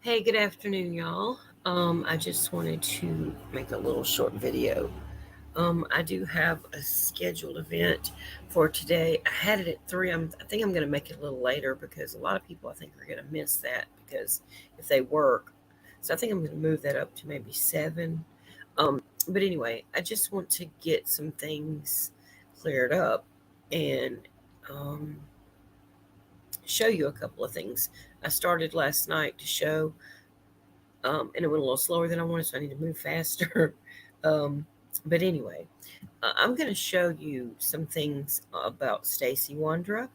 Hey, good afternoon, y'all. I just wanted to make a little short video. I do have a scheduled event for today. I had it at 3. I think I'm going to make it a little later because a lot of people I think are going to miss that because if they work. So I think I'm going to move that up to maybe 7. But anyway, I just want to get some things cleared up and um, show you a couple of things. I started last night to show and it went a little slower than I wanted, so I need to move faster. um, but anyway, I'm going to show you some things about Stacy Wondra,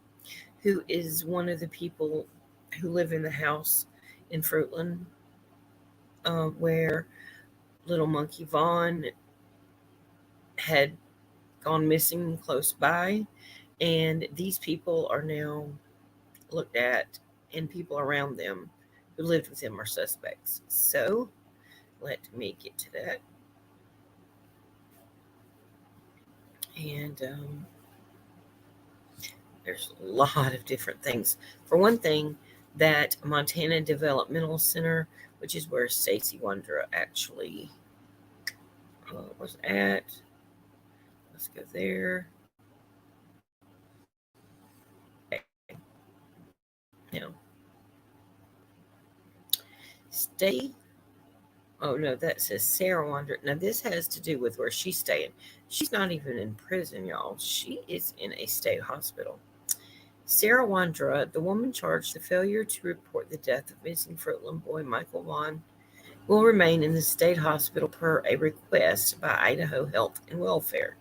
who is one of the people who live in the house in Fruitland, where little monkey Vaughn had gone missing close by, and these people are now looked at, and people around them who lived with him are suspects. So let me get to that. And there's a lot of different things. For one thing, that Montana Developmental Center, which is where Stacy Wondra actually was at. Let's go there. Now, Stacy. Oh no, that says Sarah Wondra. Now this has to do with where she's staying. She's not even in prison, y'all. She is in a state hospital. Sarah Wondra, the woman charged with the failure to report the death of missing Fruitland boy Michael Vaughn, will remain in the state hospital per a request by Idaho Health and Welfare.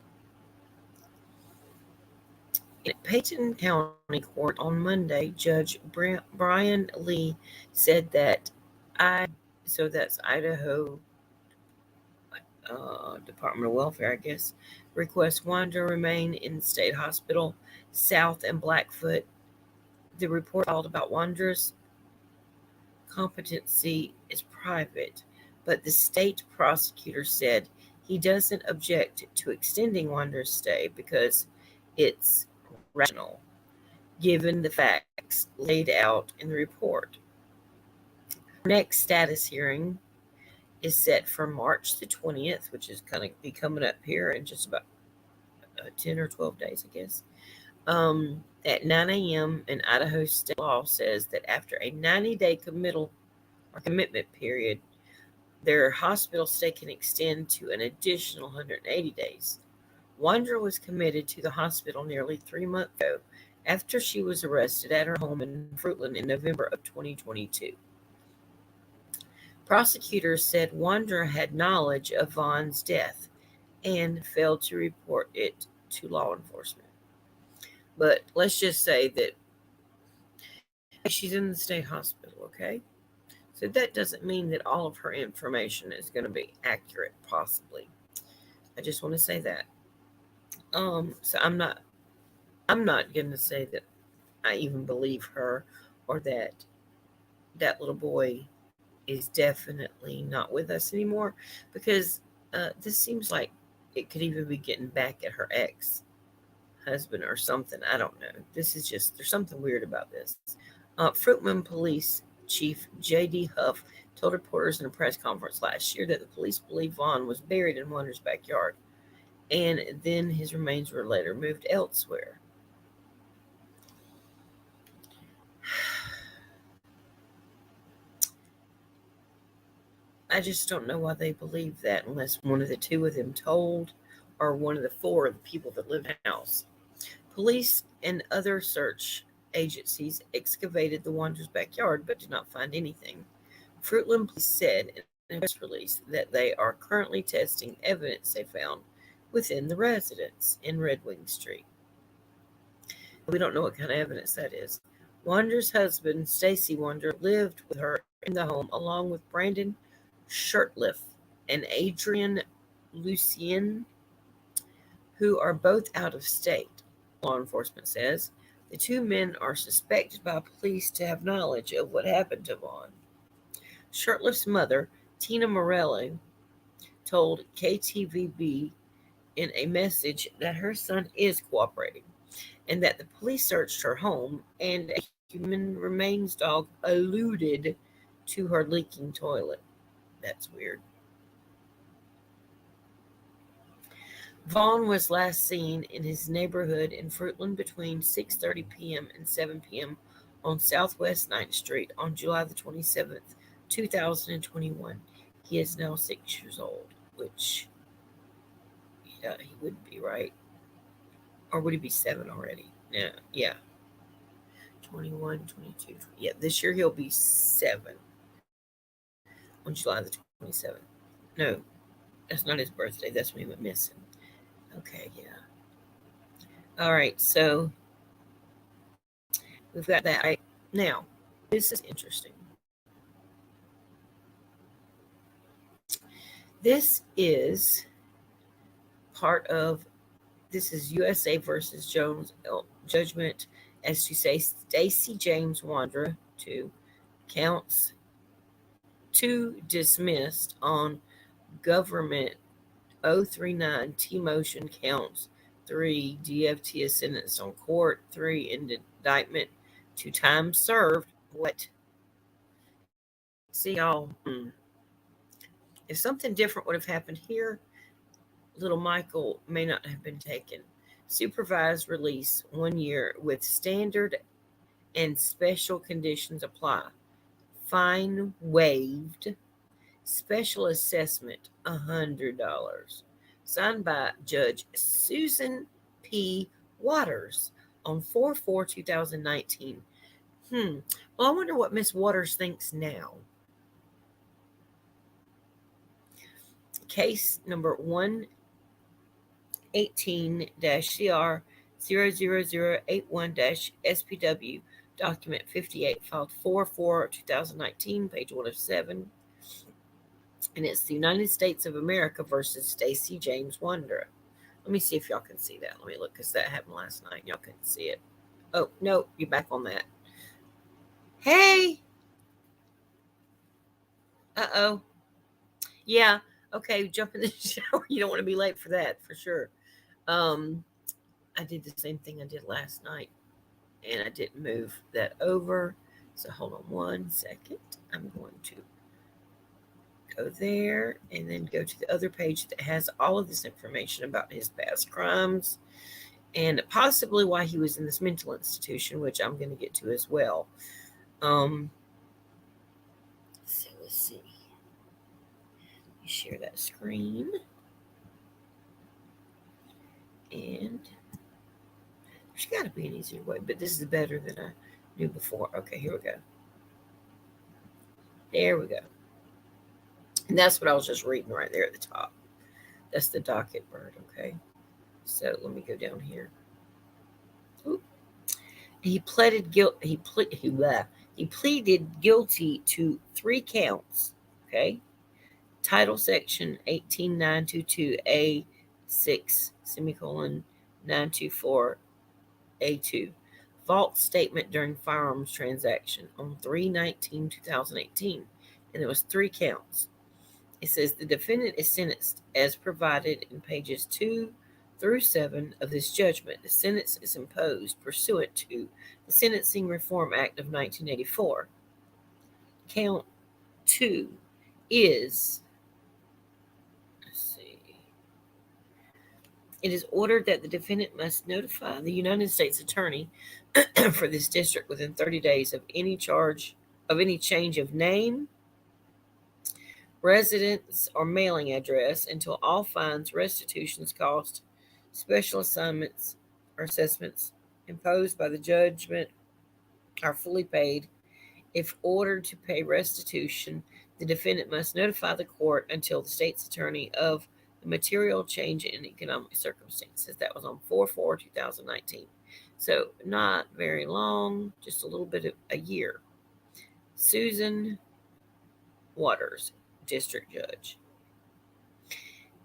In Payton County Court on Monday, Judge Brian Lee said that that's Idaho Department of Welfare, I guess, requests Wondra remain in the state hospital, South and Blackfoot. The report filed about Wondra's competency is private, but the state prosecutor said he doesn't object to extending Wondra's stay because it's rational, given the facts laid out in the report. Her next status hearing is set for March the 20th, which is going to be coming up here in just about 10 or 12 days, I guess. At 9 a.m., and Idaho state law says that after a 90-day commitment period, their hospital stay can extend to an additional 180 days. Wondra was committed to the hospital nearly 3 months ago after she was arrested at her home in Fruitland in November of 2022. Prosecutors said Wondra had knowledge of Vaughn's death and failed to report it to law enforcement. But let's just say that she's in the state hospital, okay? So that doesn't mean that all of her information is going to be accurate, possibly. I just want to say that. So I'm not going to say that I even believe her or that that little boy is definitely not with us anymore, because this seems like it could even be getting back at her ex-husband or something. I don't know. This is just, there's something weird about this. Fruitland Police Chief J.D. Huff told reporters in a press conference last year that the police believe Vaughn was buried in Wondra's backyard, and then his remains were later moved elsewhere. I just don't know why they believe that unless one of the two of them told, or one of the four of the people that live in the house. Police and other search agencies excavated the Wondra's backyard but did not find anything. Fruitland Police said in a press release that they are currently testing evidence they found within the residence in Red Wing Street. We don't know what kind of evidence that is. Wondra's husband, Stacy Wondra, lived with her in the home along with Brandon Shurtleff and Adrian Lucien, who are both out of state, law enforcement says. The two men are suspected by police to have knowledge of what happened to Vaughn. Shurtleff's mother, Tina Morelli, told KTVB in a message that her son is cooperating and that the police searched her home and a human remains dog alluded to her leaking toilet. That's weird. Vaughn was last seen in his neighborhood in Fruitland between 6:30 p.m. and 7 p.m. on Southwest 9th Street on July the 27th, 2021. He is now 6 years old, which, yeah, he would be, right? Or would he be 7 already? Yeah. 21, 22. Yeah, this year he'll be 7 on July the 27th. No, that's not his birthday. That's when he went missing. Okay, yeah. All right, so we've got that. Right. Now, this is interesting. This is USA versus Jones judgment as to say Stacy James Wondra, 2 counts 2 dismissed on government 039 T motion, counts 3 DFT is sentenced on court, 3 indictment, 2 time served. What? See, y'all, if something different would have happened here, little Michael may not have been taken. Supervised release 1 year with standard and special conditions apply. Fine waived. Special assessment $100. Signed by Judge Susan P. Waters on 4/4/2019. Well, I wonder what Miss Waters thinks now. Case number 118-CR00081-SPW, document 58, filed 4/4/2019, page 1 of 7. And it's the United States of America versus Stacy James Wondra. Let me see if y'all can see that. Let me look, because that happened last night. Y'all couldn't see it. Oh, no, you're back on that. Hey! Uh-oh. Yeah, okay, jump in the shower. You don't want to be late for that, for sure. I did the same thing I did last night, and I didn't move that over. So hold on 1 second. I'm going to go there and then go to the other page that has all of this information about his past crimes and possibly why he was in this mental institution, which I'm going to get to as well. So let's see. Let me share that screen. And there's got to be an easier way, but this is better than I knew before. Okay, here we go. There we go. And that's what I was just reading right there at the top. That's the docket bird, okay? So let me go down here. Oop. He pleaded guilty to 3 counts, okay? Title section 18922A6 semicolon 924A2. False statement during firearms transaction on 3/19/2018, and there was 3 counts. It says the defendant is sentenced as provided in pages 2 through 7 of this judgment. The sentence is imposed pursuant to the Sentencing Reform Act of 1984. Count 2 is, it is ordered that the defendant must notify the United States Attorney for this district within 30 days of any change of name, residence, or mailing address until all fines, restitutions, costs, special assignments, or assessments imposed by the judgment are fully paid. If ordered to pay restitution, the defendant must notify the court until the state's attorney of the material change in economic circumstances. That was on 4/4/2019. So not very long, just a little bit of a year. Susan Waters, district judge.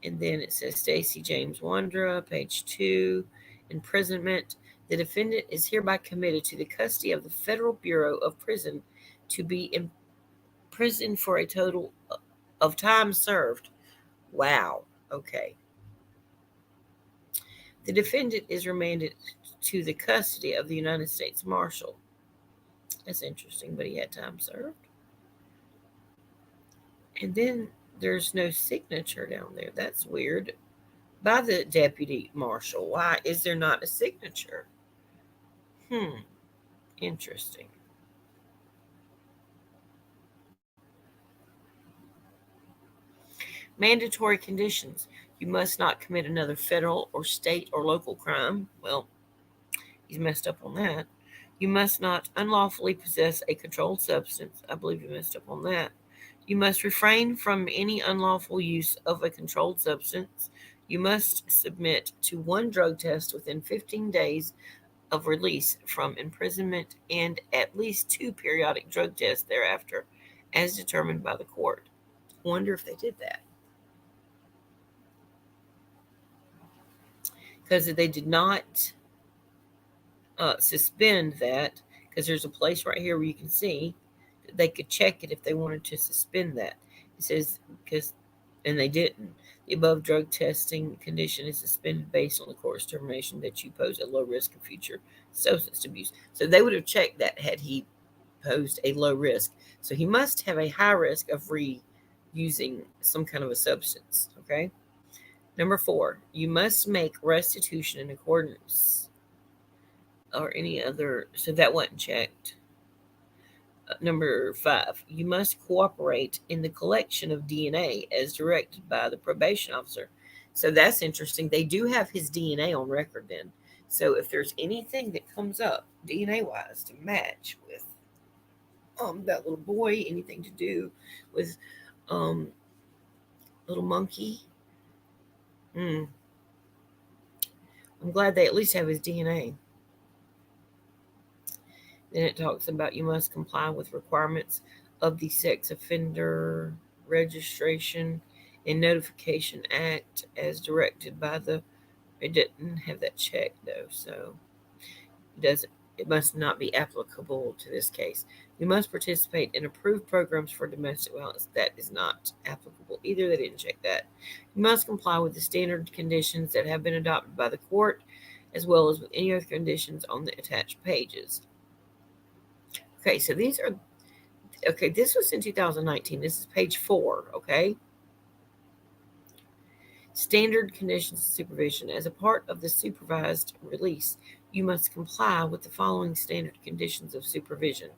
And then it says Stacy James Wondra, page 2, imprisonment. The defendant is hereby committed to the custody of the Federal Bureau of Prison to be in prison for a total of time served. Wow. Okay. The defendant is remanded to the custody of the United States Marshal. That's interesting, but he had time served. And then there's no signature down there. That's weird. By the deputy marshal. Why is there not a signature? Interesting. Mandatory conditions. You must not commit another federal or state or local crime. Well, he's messed up on that. You must not unlawfully possess a controlled substance. I believe you messed up on that. You must refrain from any unlawful use of a controlled substance. You must submit to one drug test within 15 days of release from imprisonment and at least 2 periodic drug tests thereafter, as determined by the court. I wonder if they did that. Because they did not suspend that, because there's a place right here where you can see that they could check it if they wanted to suspend that. It says, and they didn't. The above drug testing condition is suspended based on the court's determination that you pose a low risk of future substance abuse. So they would have checked that had he posed a low risk. So he must have a high risk of reusing some kind of a substance. Okay. Number 4, you must make restitution in accordance or any other. So that wasn't checked. Number 5, you must cooperate in the collection of DNA as directed by the probation officer. So that's interesting. They do have his DNA on record then. So if there's anything that comes up DNA wise to match with that little boy, anything to do with little monkey, I'm glad they at least have his DNA. Then it talks about you must comply with requirements of the Sex Offender Registration and Notification Act as directed by the. It didn't have that checked though, so it must not be applicable to this case. You must participate in approved programs for domestic violence. That is not applicable either. They didn't check that. You must comply with the standard conditions that have been adopted by the court, as well as with any other conditions on the attached pages. Okay, so these are, okay, this was in 2019. This is page 4, okay? Standard conditions of supervision. As a part of the supervised release, you must comply with the following standard conditions of supervision.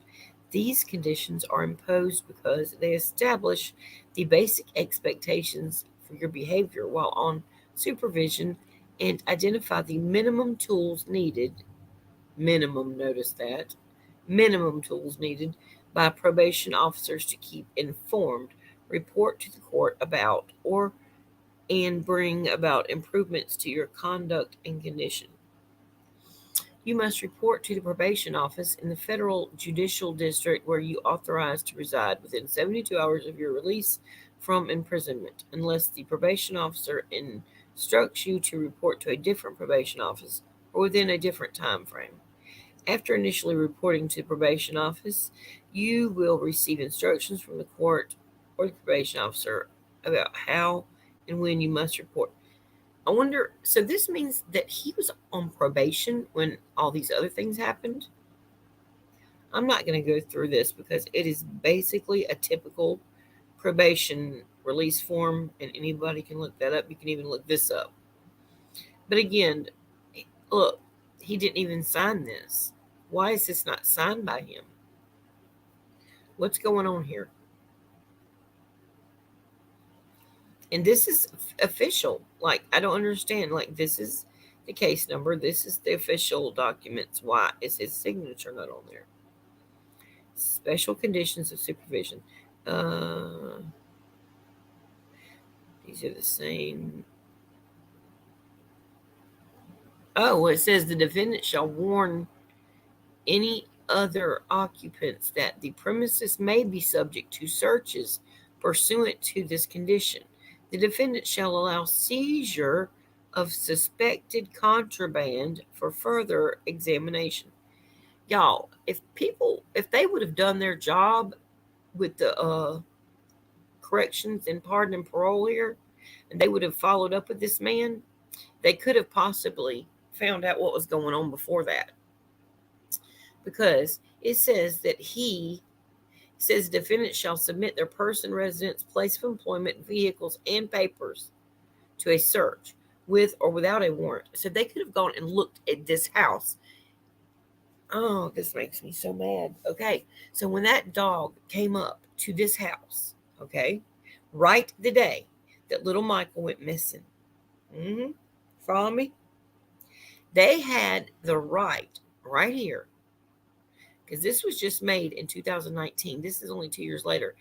These conditions are imposed because they establish the basic expectations for your behavior while on supervision and identify the minimum tools needed. Notice that. Minimum tools needed by probation officers to keep informed, report to the court about, and bring about improvements to your conduct and condition. You must report to the probation office in the federal judicial district where you authorize to reside within 72 hours of your release from imprisonment, unless the probation officer instructs you to report to a different probation office or within a different time frame. After initially reporting to the probation office, you will receive instructions from the court or the probation officer about how and when you must report. I wonder, so this means that he was on probation when all these other things happened? I'm not going to go through this because it is basically a typical probation release form, and anybody can look that up. You can even look this up. But again, look, he didn't even sign this. Why is this not signed by him? What's going on here? And this is official. Like, I don't understand. Like, this is the case number. This is the official documents. Why is his signature not on there? Special conditions of supervision. These are the same. Oh, well, it says the defendant shall warn any other occupants that the premises may be subject to searches pursuant to this condition. The defendant shall allow seizure of suspected contraband for further examination. Y'all, if they would have done their job with the corrections and pardon and parole here, and they would have followed up with this man, they could have possibly found out what was going on before that. Because it says that he It says defendants shall submit their person, residence, place of employment, vehicles, and papers to a search with or without a warrant. So they could have gone and looked at this house. Oh, this makes me so mad. Okay, so when that dog came up to this house, okay, right the day that little Michael went missing, follow me? They had the right here, because this was just made in 2019. This is only 2 years later.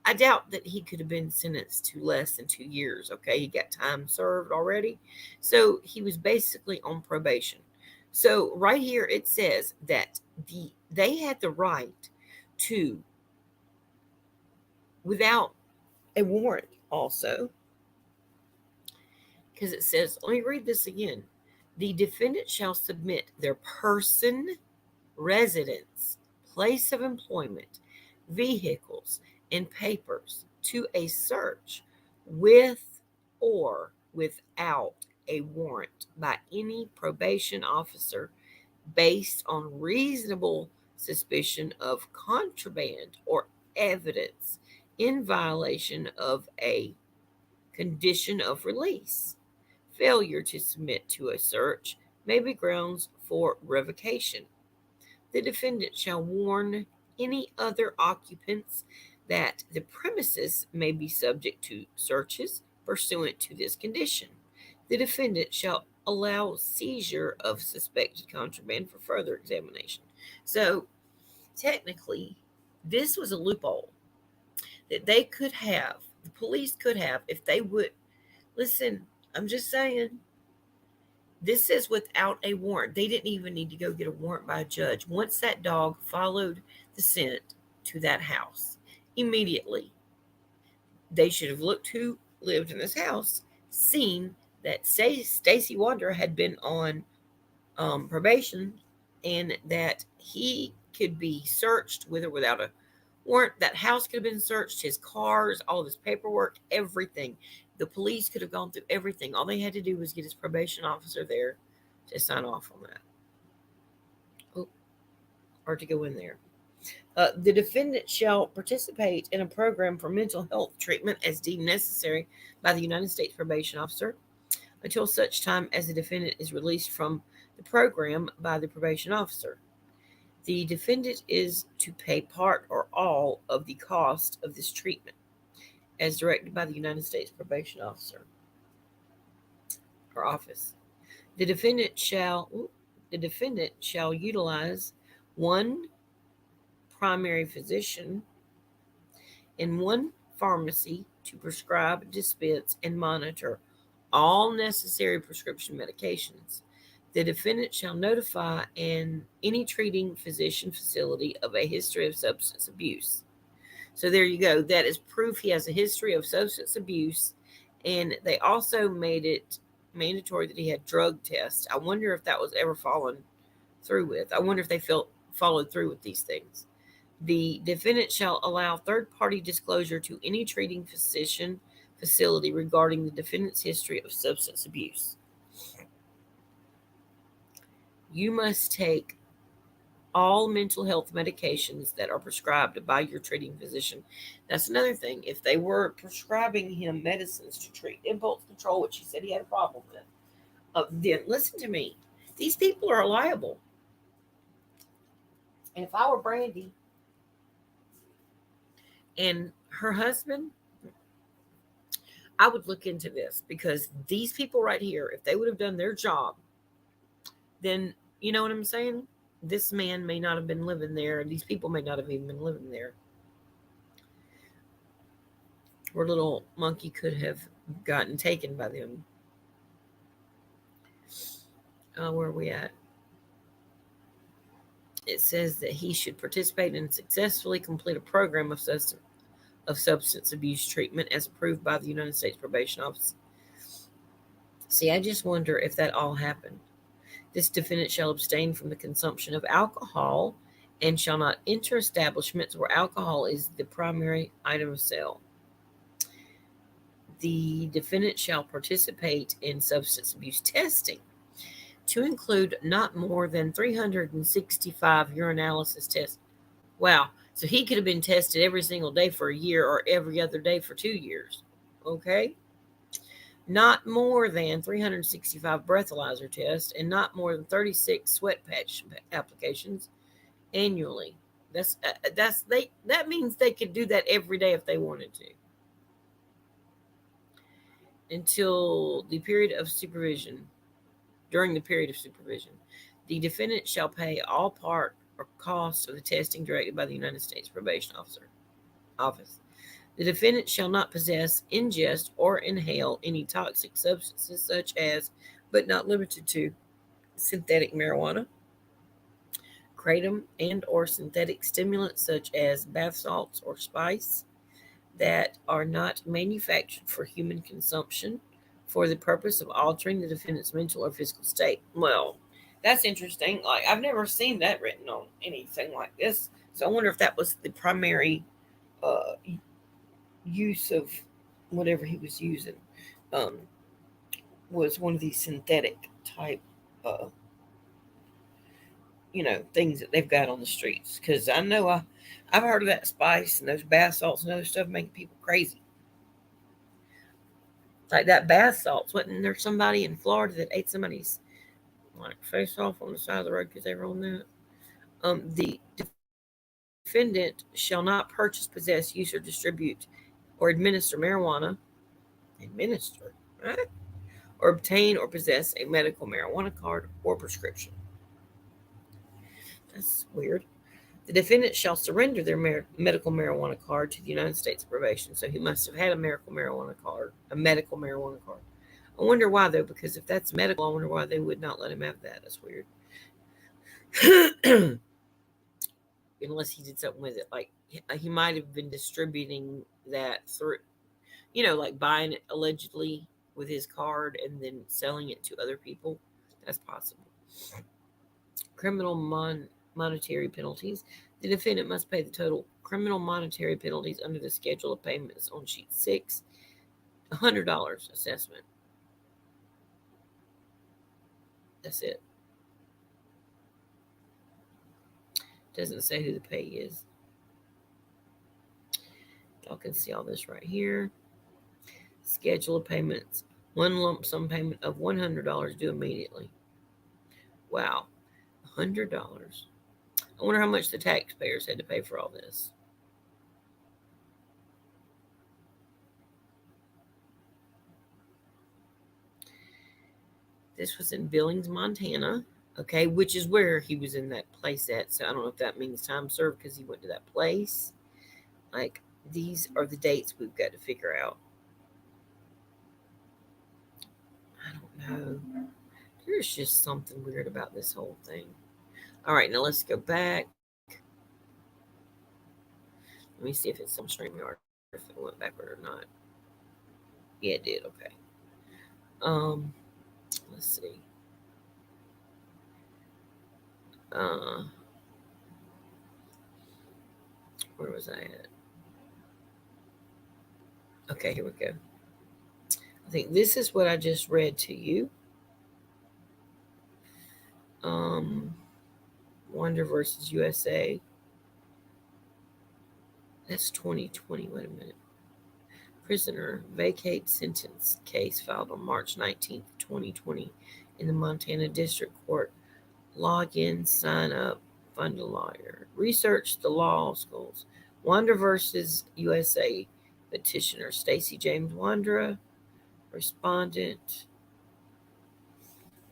I doubt that he could have been sentenced to less than 2 years. Okay, he got time served already. So he was basically on probation. So right here it says that they had the right to, without a warrant also, because it says, let me read this again. The defendant shall submit their person, residence, place of employment, vehicles, and papers to a search with or without a warrant by any probation officer based on reasonable suspicion of contraband or evidence in violation of a condition of release. Failure to submit to a search may be grounds for revocation. The defendant shall warn any other occupants that the premises may be subject to searches pursuant to this condition. The defendant shall allow seizure of suspected contraband for further examination. So, technically, this was a loophole that they could have, the police could have, if they would. Listen, I'm just saying, this is without a warrant. They didn't even need to go get a warrant by a judge. Once that dog followed the scent to that house, immediately they should have looked who lived in this house, seen that Stacy Wondra had been on probation, and that he could be searched with or without a warrant. That house could have been searched, his cars, all of his paperwork, everything. The police could have gone through everything. All they had to do was get his probation officer there to sign off on that. Or to go in there. The defendant shall participate in a program for mental health treatment as deemed necessary by the United States probation officer until such time as the defendant is released from the program by the probation officer. The defendant is to pay part or all of the cost of this treatment as directed by the United States probation officer or office. The defendant shall utilize one primary physician and one pharmacy to prescribe, dispense, and monitor all necessary prescription medications. The defendant shall notify any treating physician facility of a history of substance abuse. So there you go. That is proof he has a history of substance abuse. And they also made it mandatory that he had drug tests. I wonder if that was ever followed through with. I wonder if they followed through with these things. The defendant shall allow third-party disclosure to any treating physician facility regarding the defendant's history of substance abuse. You must take all mental health medications that are prescribed by your treating physician. That's another thing. If they were prescribing him medicines to treat impulse control, which he said he had a problem with, then listen to me. These people are liable. And if I were Brandy and her husband, I would look into this, because these people right here, if they would have done their job, then, you know what I'm saying? This man may not have been living there. These people may not have even been living there. Or little monkey could have gotten taken by them. Where are we at? It says that he should participate and successfully complete a program of substance abuse treatment as approved by the United States Probation Office. See, I just wonder if that all happened. This defendant shall abstain from the consumption of alcohol and shall not enter establishments where alcohol is the primary item of sale. The defendant shall participate in substance abuse testing to include not more than 365 urinalysis tests Wow. So he could have been tested every single day for a year or every other day for 2 years. Okay. Not more than 365 breathalyzer tests and not more than 36 sweat patch applications annually. That means they could do that every day if they wanted to. Until the period of supervision, during the period of supervision, the defendant shall pay all part or cost of the testing directed by the United States Probation Office. The defendant shall not possess, ingest, or inhale any toxic substances such as, but not limited to, synthetic marijuana, kratom, and or synthetic stimulants such as bath salts or spice that are not manufactured for human consumption for the purpose of altering the defendant's mental or physical state. Well, that's interesting. Like, I've never seen that written on anything like this. So I wonder if that was the primary uh, use of whatever he was using. Um, was one of these synthetic type, uh, things that they've got on the streets. Because I know I've heard of that spice and those bath salts and other stuff making people crazy. Like that bath salts. Wasn't there somebody in Florida that ate somebody's like face off on the side of the road because they were on that? The defendant shall not purchase, possess, use, or distribute, or administer marijuana. Administer, right? Or obtain or possess a medical marijuana card or prescription. That's weird. The defendant shall surrender their medical marijuana card to the United States Probation. So he must have had a medical marijuana card. I wonder why, though, because if that's medical, I wonder why they would not let him have that. That's weird. Unless he did something with it. Like, he might have been distributing that through, like buying it allegedly with his card and then selling it to other people. That's possible. Criminal monetary penalties. The defendant must pay the total criminal monetary penalties under the schedule of payments on sheet 6. $100 assessment. That's it. Doesn't say who the pay is. Y'all can see all this right here. Schedule of payments. One lump sum payment of $100 due immediately. Wow. $100. I wonder how much the taxpayers had to pay for all this. This was in Billings, Montana, okay, which is where he was in that place at. So I don't know if that means time served because he went to that place. Like, these are the dates we've got to figure out. I don't know. There's just something weird about this whole thing. All right, now let's go back. Let me see if it's on StreamYard, if it went backward or not. Yeah, it did. Okay. Let's see. Where was I at? Okay, here we go. I think this is what I just read to you. Wondra versus USA. That's 2020. Wait a minute. Prisoner vacate sentence case filed on March 19th, 2020 in the Montana District Court. Log in, sign up, fund a lawyer. Research the law schools. Wondra versus USA. Petitioner Stacy James Wondra. Respondent.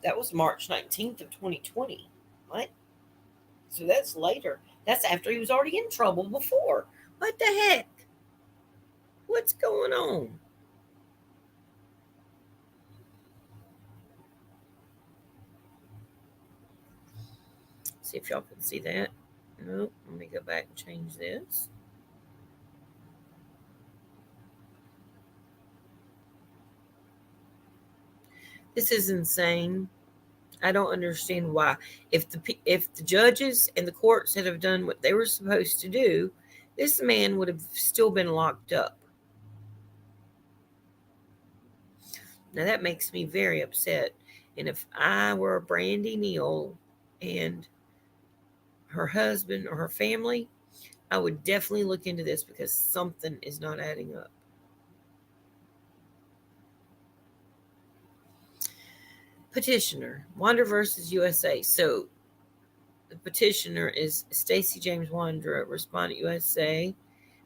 That was March 19th of 2020. What? So that's later. That's after he was already in trouble before. What the heck? What's going on? See if y'all can see that. Nope. Let me go back and change this. This is insane. I don't understand why. If the judges and the courts had have done what they were supposed to do, this man would have still been locked up. Now that makes me very upset. And if I were Brandy Neal and her husband or her family, I would definitely look into this because something is not adding up. Petitioner, Wondra versus USA. So the petitioner is Stacy James Wondra, respondent USA,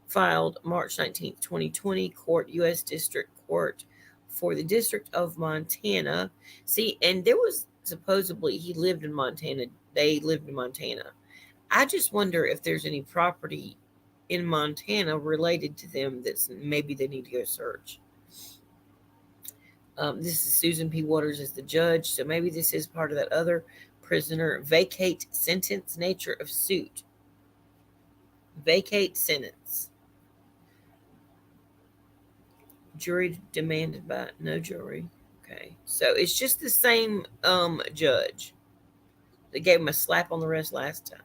filed March 19th, 2020, court, U.S. District Court for the District of Montana. See, and there was supposedly he lived in Montana. They lived in Montana. I just wonder if there's any property in Montana related to them that's maybe they need to go search. This is Susan P. Waters as the judge, so maybe this is part of that other prisoner. Vacate sentence, nature of suit. Vacate sentence. Jury demanded by no jury. Okay, so it's just the same judge. They gave him a slap on the wrist last time.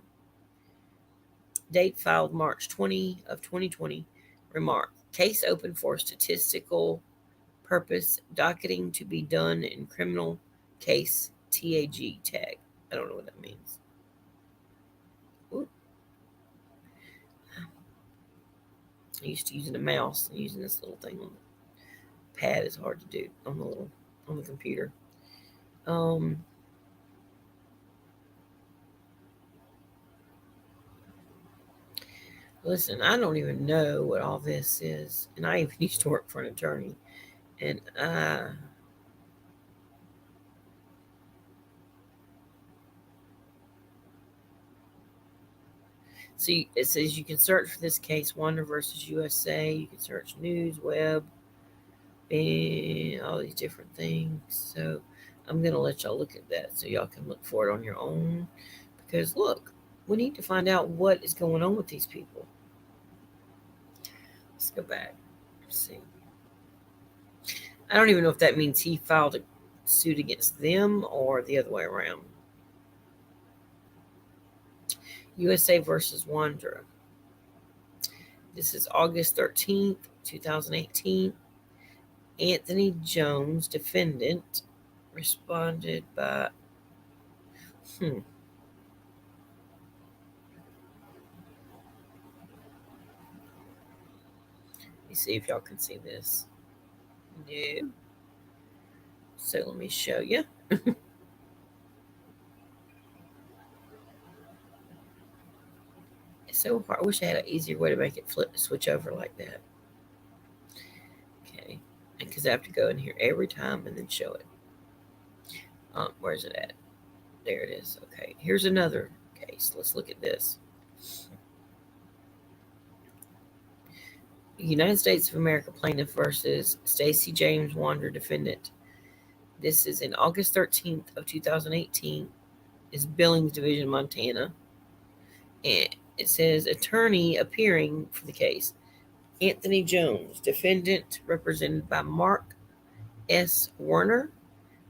Date filed March 20 of 2020. Remark: case open for statistical purpose. Docketing to be done in criminal case. TAG tag. I don't know what that means. Ooh. I'm used to using a mouse and using this little thing on the pad is hard to do on the computer. Listen, I don't even know what all this is, and I even used to work for an attorney, and see, it says you can search for this case, Wondra versus USA. You can search news, web, and all these different things. So I'm gonna let y'all look at that so y'all can look for it on your own. Because look, we need to find out what is going on with these people. Let's go back. Let's see. I don't even know if that means he filed a suit against them or the other way around. USA versus Wondra. This is August 13th, 2018. Anthony Jones, defendant, responded by Let me see if y'all can see this. No. So let me show you. It's so hard. I wish I had an easier way to make it switch over like that. Okay. Because I have to go in here every time and then show it. Where's it at? There it is. Okay. Here's another case. Let's look at this. United States of America plaintiff versus Stacy James Wondra defendant. This is in August 13th of 2018. Is Billings Division, Montana. And it says attorney appearing for the case. Anthony Jones, defendant, represented by Mark S. Werner,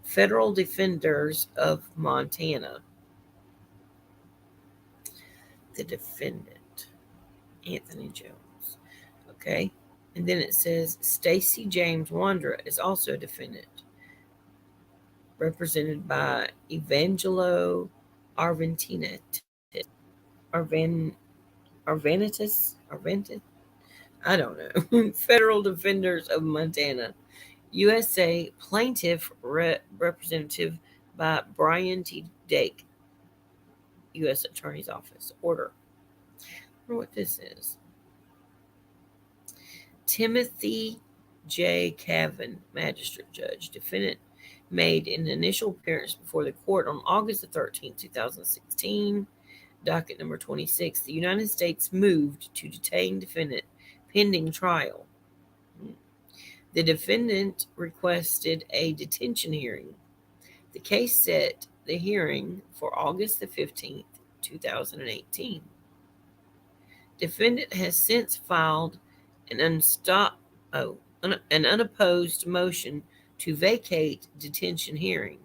Federal Defenders of Montana. The defendant, Anthony Jones. Okay. And then it says Stacy James Wondra is also a defendant, represented by Evangelo Arvanitis. I don't know. Federal Defenders of Montana. USA plaintiff representative by Brian T. Dake, U.S. Attorney's Office. Order. I wonder what this is. Timothy J. Cavan, Magistrate Judge. Defendant made an initial appearance before the court on August the 13th, 2016. Docket number 26. The United States moved to detain defendant pending trial. The defendant requested a detention hearing. The case set the hearing for August the 15th, 2018. Defendant has since filed an unopposed motion to vacate detention hearing.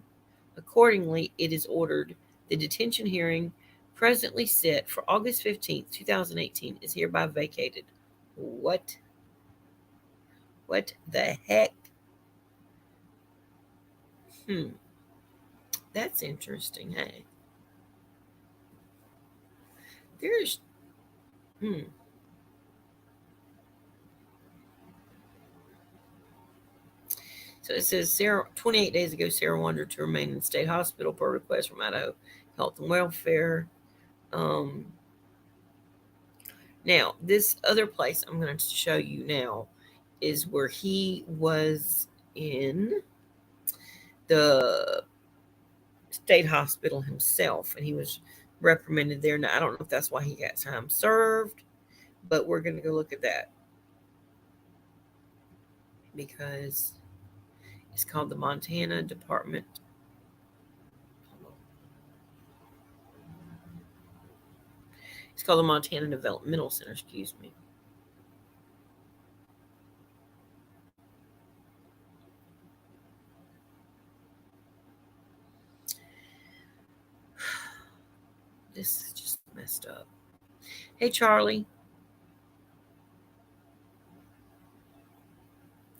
Accordingly, it is ordered the detention hearing presently set for August 15th, 2018 is hereby vacated. What? What the heck? That's interesting, hey? There's So it says 28 days ago, Sarah Wondra to remain in the state hospital per request from Idaho Health and Welfare. Now, this other place I'm going to show you now is where he was in the state hospital himself, and he was reprimanded there. Now, I don't know if that's why he got time served, but we're going to go look at that because it's called the Montana Department. It's called the Montana Developmental Center, excuse me. This is just messed up. Hey, Charlie.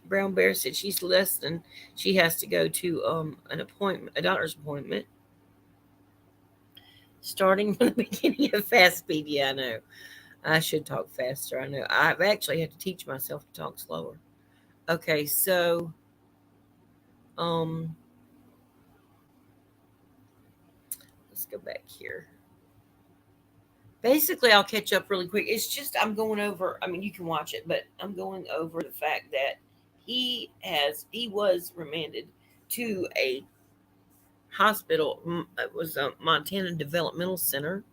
Brown Bear said she's less than she has to go to an appointment, a doctor's appointment. Starting from the beginning of fast speed. Yeah, I know. I should talk faster. I know. I've actually had to teach myself to talk slower. Okay, so let's go back here. Basically, I'll catch up really quick. It's just I'm going over, I mean, you can watch it, but I'm going over the fact that he was remanded to a hospital. It was a Montana Developmental Center,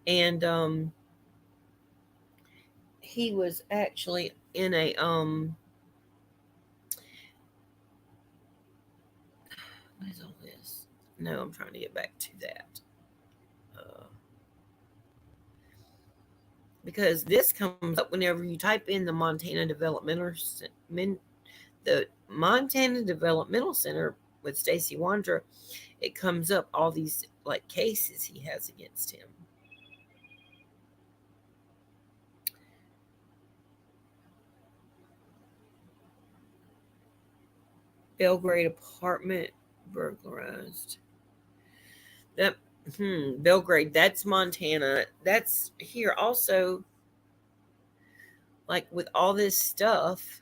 and he was actually in a what is all this? No, I'm trying to get back to that. Because this comes up whenever you type in the Montana Developmental Center with Stacy Wondra, it comes up all these like cases he has against him. Belgrade apartment burglarized. That Belgrade, that's Montana. That's here also. Like with all this stuff,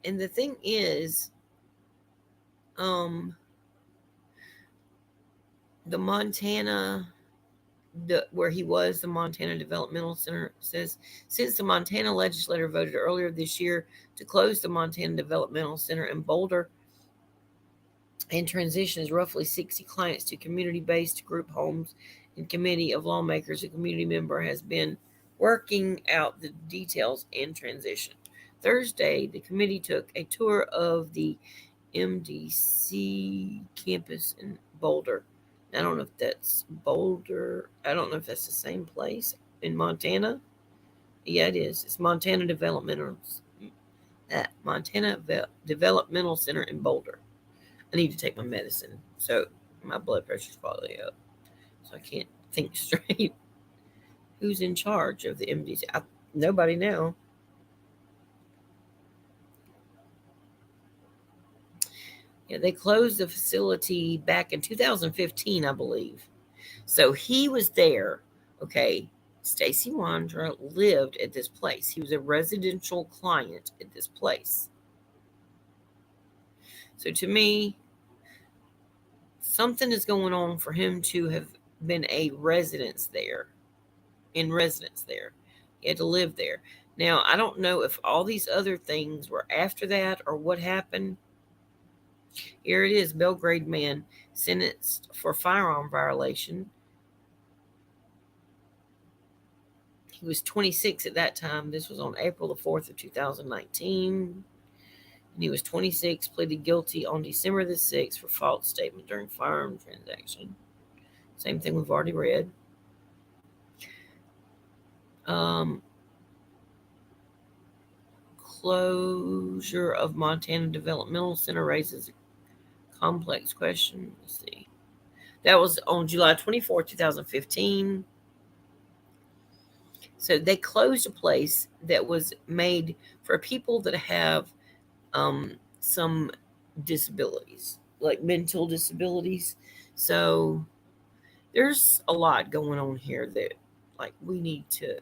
and the thing is, the Montana, where he was, the Montana Developmental Center says, since the Montana legislature voted earlier this year to close the Montana Developmental Center in Boulder and transitions roughly 60 clients to community-based group homes and committee of lawmakers, a community member has been working out the details and transition. Thursday, the committee took a tour of the MDC campus in Boulder. I don't know if that's Boulder. I don't know if that's the same place in Montana. Yeah, it is. It's Montana Developmental Center in Boulder. I need to take my medicine, so my blood pressure's probably up. So I can't think straight. Who's in charge of the MDC? Nobody now. Yeah, they closed the facility back in 2015, I believe. So he was there. Okay, Stacy Wondra lived at this place. He was a residential client at this place. So to me, something is going on for him to have been a residence there. In residence there. He had to live there. Now, I don't know if all these other things were after that or what happened. Here it is, Belgrade man sentenced for firearm violation. He was 26 at that time. This was on April the 4th of 2019. And he was 26, pleaded guilty on December the 6th for false statement during firearm transaction. Same thing we've already read. Closure of Montana Developmental Center raises a complex question. Let's see. That was on July 24, 2015. So they closed a place that was made for people that have some disabilities. like mental disabilities. So there's a lot going on here that like we need to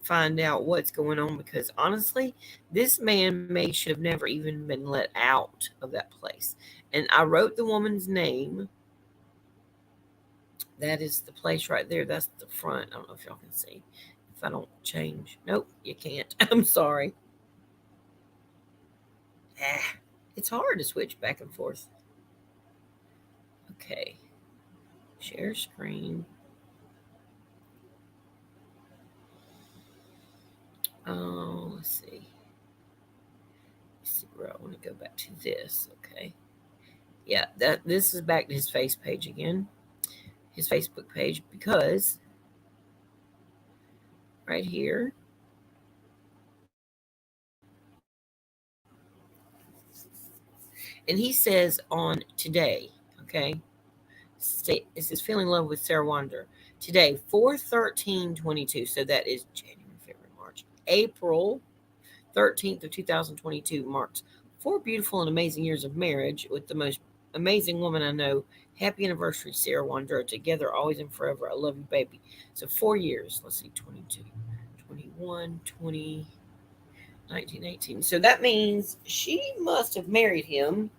find out what's going on, because honestly, this man may should have never even been let out of that place. And I wrote the woman's name. That is the place right there. That's the front. I don't know if y'all can see. If I don't change. Nope, you can't. I'm sorry. Ah, it's hard to switch back and forth. Okay. Share screen. Oh, let's see. Let's see where I want to go back to this. Okay. Yeah, this is back to his face page again. His Facebook page, because right here, and he says on today, okay, it says feeling love with Sarah Wondra. Today, 4/13/22. So that is January, February, March, April 13th of 2022 marks 4 beautiful and amazing years of marriage with the most amazing woman I know. Happy anniversary, Sarah Wondra. Together, always and forever. I love you, baby. So 4 years. Let's see, 22, 21, 20, 19, 18. So that means she must have married him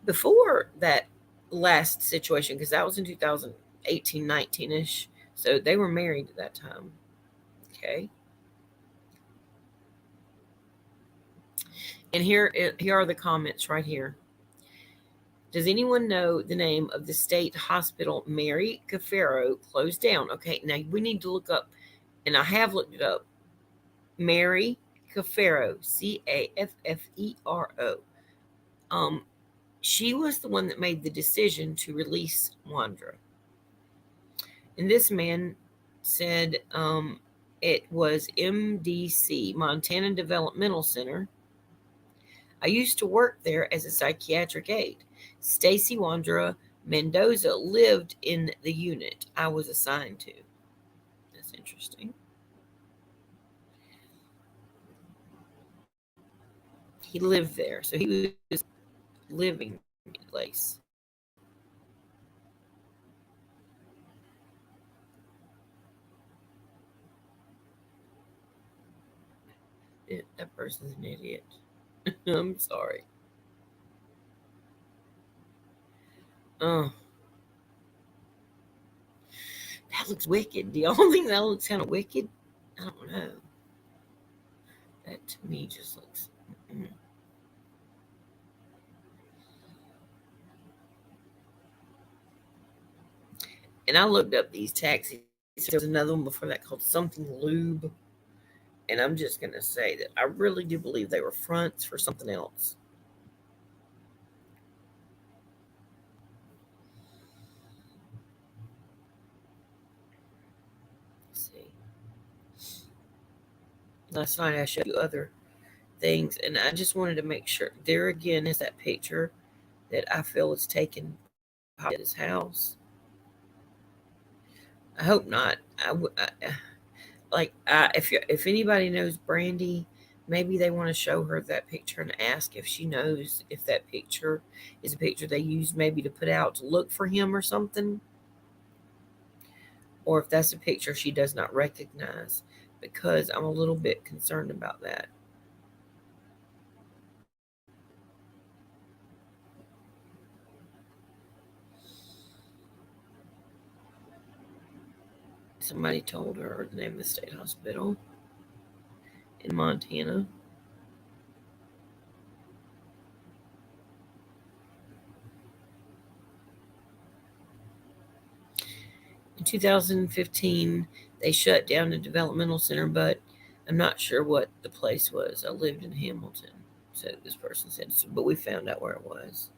before that last situation, because that was in 2018, 19-ish. So they were married at that time. Okay. And here are the comments right here. Does anyone know the name of the State Hospital Mary Caffero closed down? Okay, now we need to look up, and I have looked it up. Mary Caffero, Caffero. She was the one that made the decision to release Wondra. And this man said it was MDC, Montana Developmental Center. I used to work there as a psychiatric aide. Stacy Wondra-Mendoza lived in the unit I was assigned to. That's interesting. He lived there, so he was living place. That person's an idiot. I'm sorry. Oh, that looks wicked. Do y'all think that looks kind of wicked? I don't know. That to me just looks. Mm-mm. And I looked up these taxis. There was another one before that called something lube. And I'm just going to say that I really do believe they were fronts for something else. Let's see. Last night I showed you other things, and I just wanted to make sure. There again is that picture that I feel is taken at his house. I hope not. If anybody knows Brandy, maybe they want to show her that picture and ask if she knows if that picture is a picture they used maybe to put out to look for him or something, or if that's a picture she does not recognize, because I'm a little bit concerned about that. Somebody told her the name of the state hospital in Montana. In 2015, they shut down the developmental center, but I'm not sure what the place was. I lived in Hamilton, so this person said, but we found out where it was.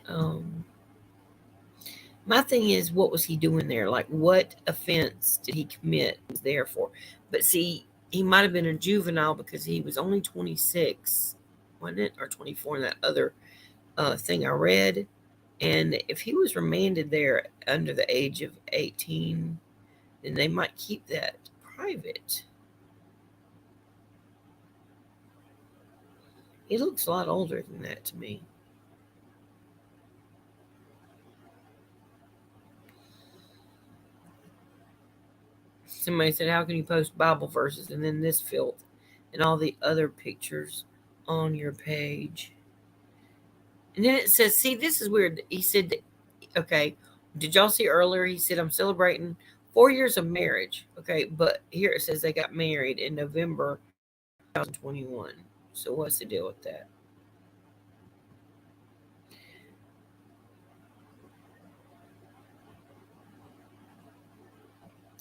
Um, my thing is, what was he doing there? Like, what offense did he commit? Was there for? But see, he might have been a juvenile because he was only 26, wasn't it, or 24 in that other thing I read. And if he was remanded there under the age of 18, then they might keep that private. He looks a lot older than that to me. Somebody said, how can you post Bible verses and then this filth and all the other pictures on your page? And then it says, see, this is weird. He said, okay, did y'all see earlier? He said, I'm celebrating 4 years of marriage. Okay, but here it says they got married in November 2021. So what's the deal with that?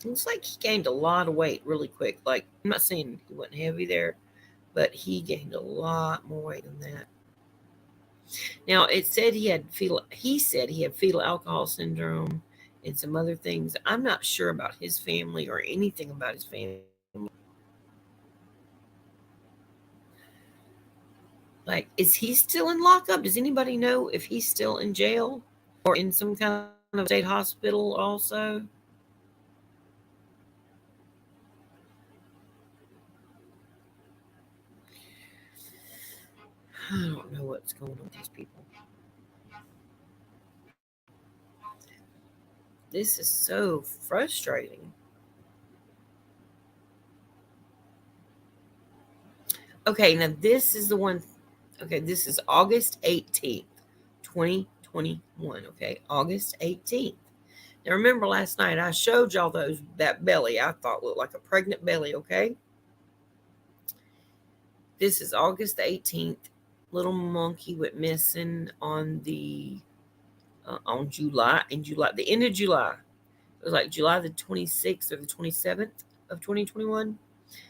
Looks like he gained a lot of weight really quick. Like, I'm not saying he wasn't heavy there, but he gained a lot more weight than that. Now it said he said he had fetal alcohol syndrome and some other things. I'm not sure about his family or anything about his family. Like, is he still in lockup? Does anybody know if he's still in jail or in some kind of state hospital also? I don't know what's going on with these people. This is so frustrating. Okay, now this is the one. Okay, this is August 18th, 2021. Okay, August 18th. Now remember last night I showed y'all that belly I thought looked like a pregnant belly, okay? This is August 18th. Little monkey went missing on July, the end of July. It was like July the 26th or the 27th of 2021.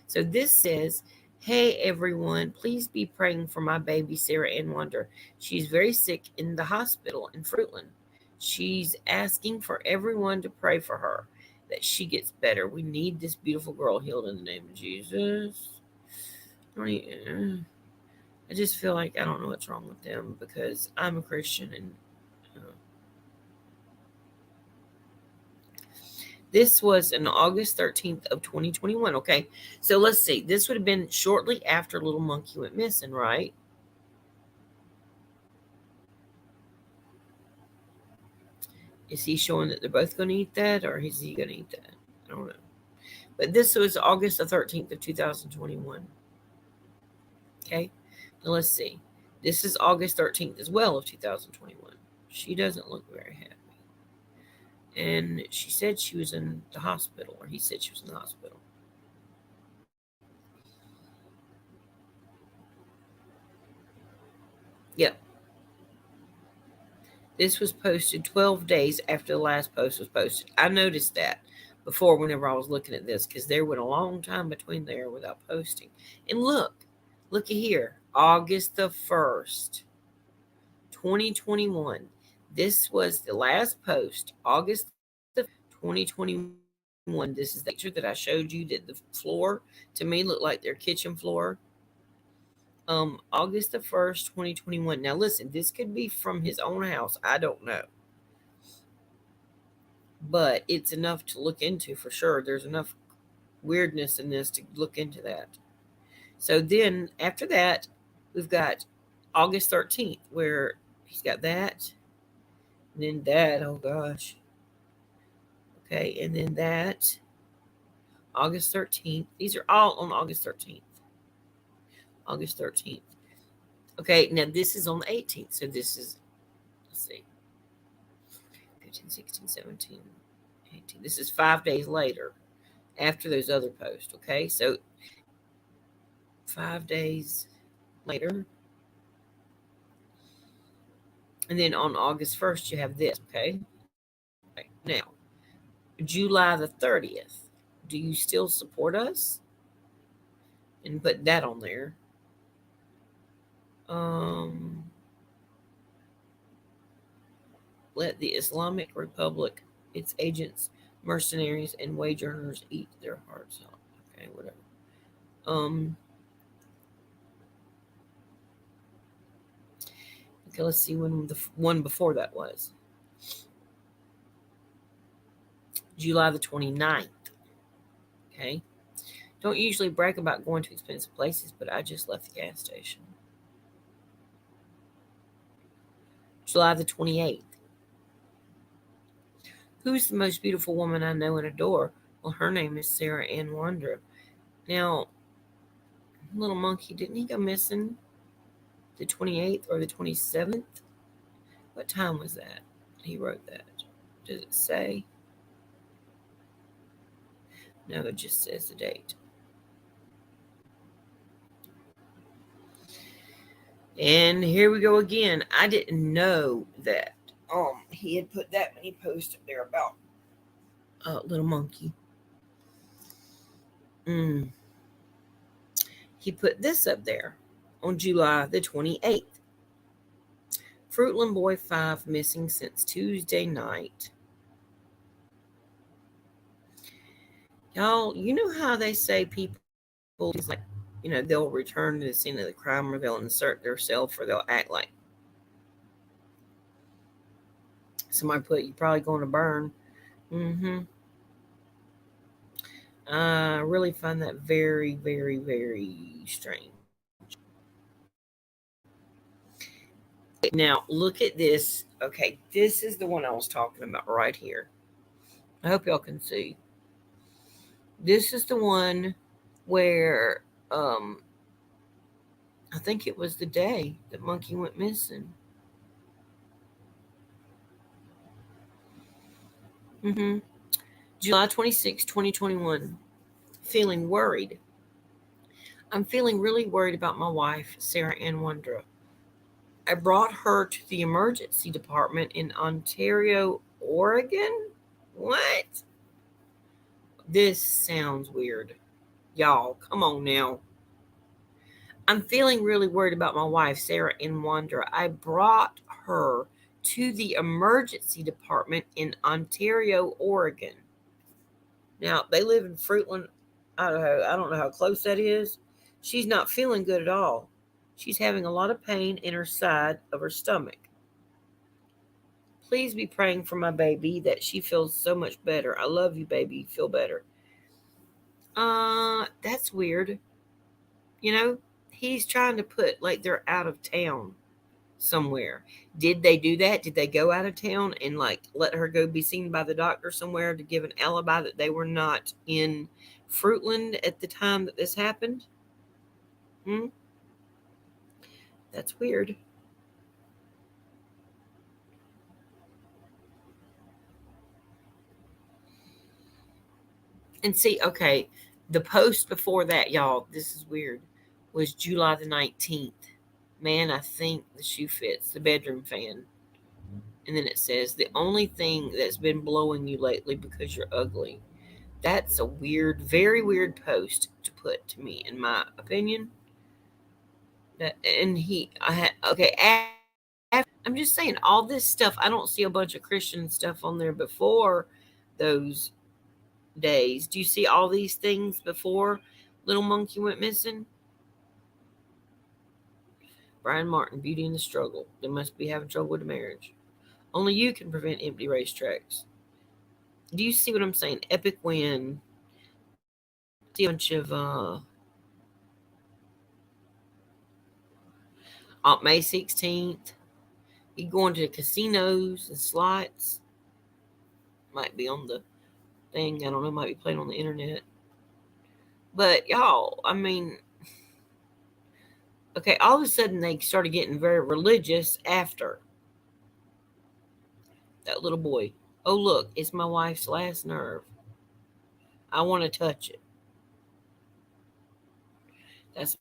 So this says, hey everyone, please be praying for my baby Sarah Ann Wondra. She's very sick in the hospital in Fruitland. She's asking for everyone to pray for her that she gets better. We need this beautiful girl healed in the name of Jesus. I just feel like I don't know what's wrong with them because I'm a Christian and this was on August 13th of 2021. Okay, so let's see. This would have been shortly after Little Monkey went missing, right? Is he showing that they're both going to eat that, or is he going to eat that? I don't know. But this was August the 13th of 2021. Okay, now let's see. This is August 13th as well of 2021. She doesn't look very happy. And she said she was in the hospital, or he said she was in the hospital. Yep. This was posted 12 days after the last post was posted. I noticed that before whenever I was looking at this because there went a long time between there without posting. And look at here, August the 1st, 2021. This was the last post, August the 2021. This is the picture that I showed you that the floor to me looked like their kitchen floor. August the 1st, 2021. Now listen, this could be from his own house. I don't know. But it's enough to look into for sure. There's enough weirdness in this to look into that. So then after that, we've got August 13th, where he's got that. And then that, oh gosh. Okay, and then that. August 13th. These are all on August 13th. August 13th. Okay, now this is on the 18th. So this is, let's see, 15, 16, 17, 18. This is 5 days later after those other posts. Okay, so 5 days later. And then on August 1st, you have this. Okay, right. Now, July the 30th. Do you still support us? And put that on there. Let the Islamic Republic, its agents, mercenaries, and wage earners eat their hearts out. Okay, whatever. Okay, let's see when the one before that was. July the 29th. Okay. Don't usually brag about going to expensive places, but I just left the gas station. July the 28th. Who's the most beautiful woman I know and adore? Well, her name is Sarah Ann Wondra. Now, little monkey, didn't he go missing the 28th or the 27th? What time was that? He wrote that. Does it say? No, it just says the date. And here we go again. I didn't know that he had put that many posts up there about little monkey. He put this up there on July the 28th. Fruitland Boy 5 missing since Tuesday night. Y'all, you know how they say people, like, they'll return to the scene of the crime, or they'll insert themselves, or they'll act like somebody put, "You're probably going to burn." I really find that very, very, very strange. Now, look at this. Okay, this is the one I was talking about right here. I hope y'all can see. This is the one where I think it was the day that Monkey went missing. July 26, 2021. Feeling worried. I'm feeling really worried about my wife, Sarah Ann Wondra. I brought her to the emergency department in Ontario, Oregon. What? This sounds weird. Y'all, come on now. I'm feeling really worried about my wife, Sarah Ann Wondra. I brought her to the emergency department in Ontario, Oregon. Now, they live in Fruitland, Idaho. I don't know how close that is. She's not feeling good at all. She's having a lot of pain in her side of her stomach. Please be praying for my baby that she feels so much better. I love you, baby. Feel better. That's weird. He's trying to put like they're out of town somewhere. Did they do that? Did they go out of town and like let her go be seen by the doctor somewhere to give an alibi that they were not in Fruitland at the time that this happened? That's weird. And see, okay, the post before that, y'all, this is weird, was July the 19th. Man, I think the shoe fits, the bedroom fan. And then it says, the only thing that's been blowing you lately because you're ugly. That's a weird, very weird post to put to me, in my opinion. And I'm just saying, all this stuff, I don't see a bunch of Christian stuff on there before those days. Do you see all these things before little monkey went missing? Brian Martin, Beauty and the Struggle. They must be having trouble with the marriage. Only you can prevent empty racetracks. Do you see what I'm saying? Epic win. See a bunch of on May 16th. You going to casinos and slots. Might be on the thing. I don't know. Might be playing on the internet. But y'all, I mean, okay, all of a sudden they started getting very religious after that little boy. Oh, look, it's my wife's last nerve. I want to touch it. That's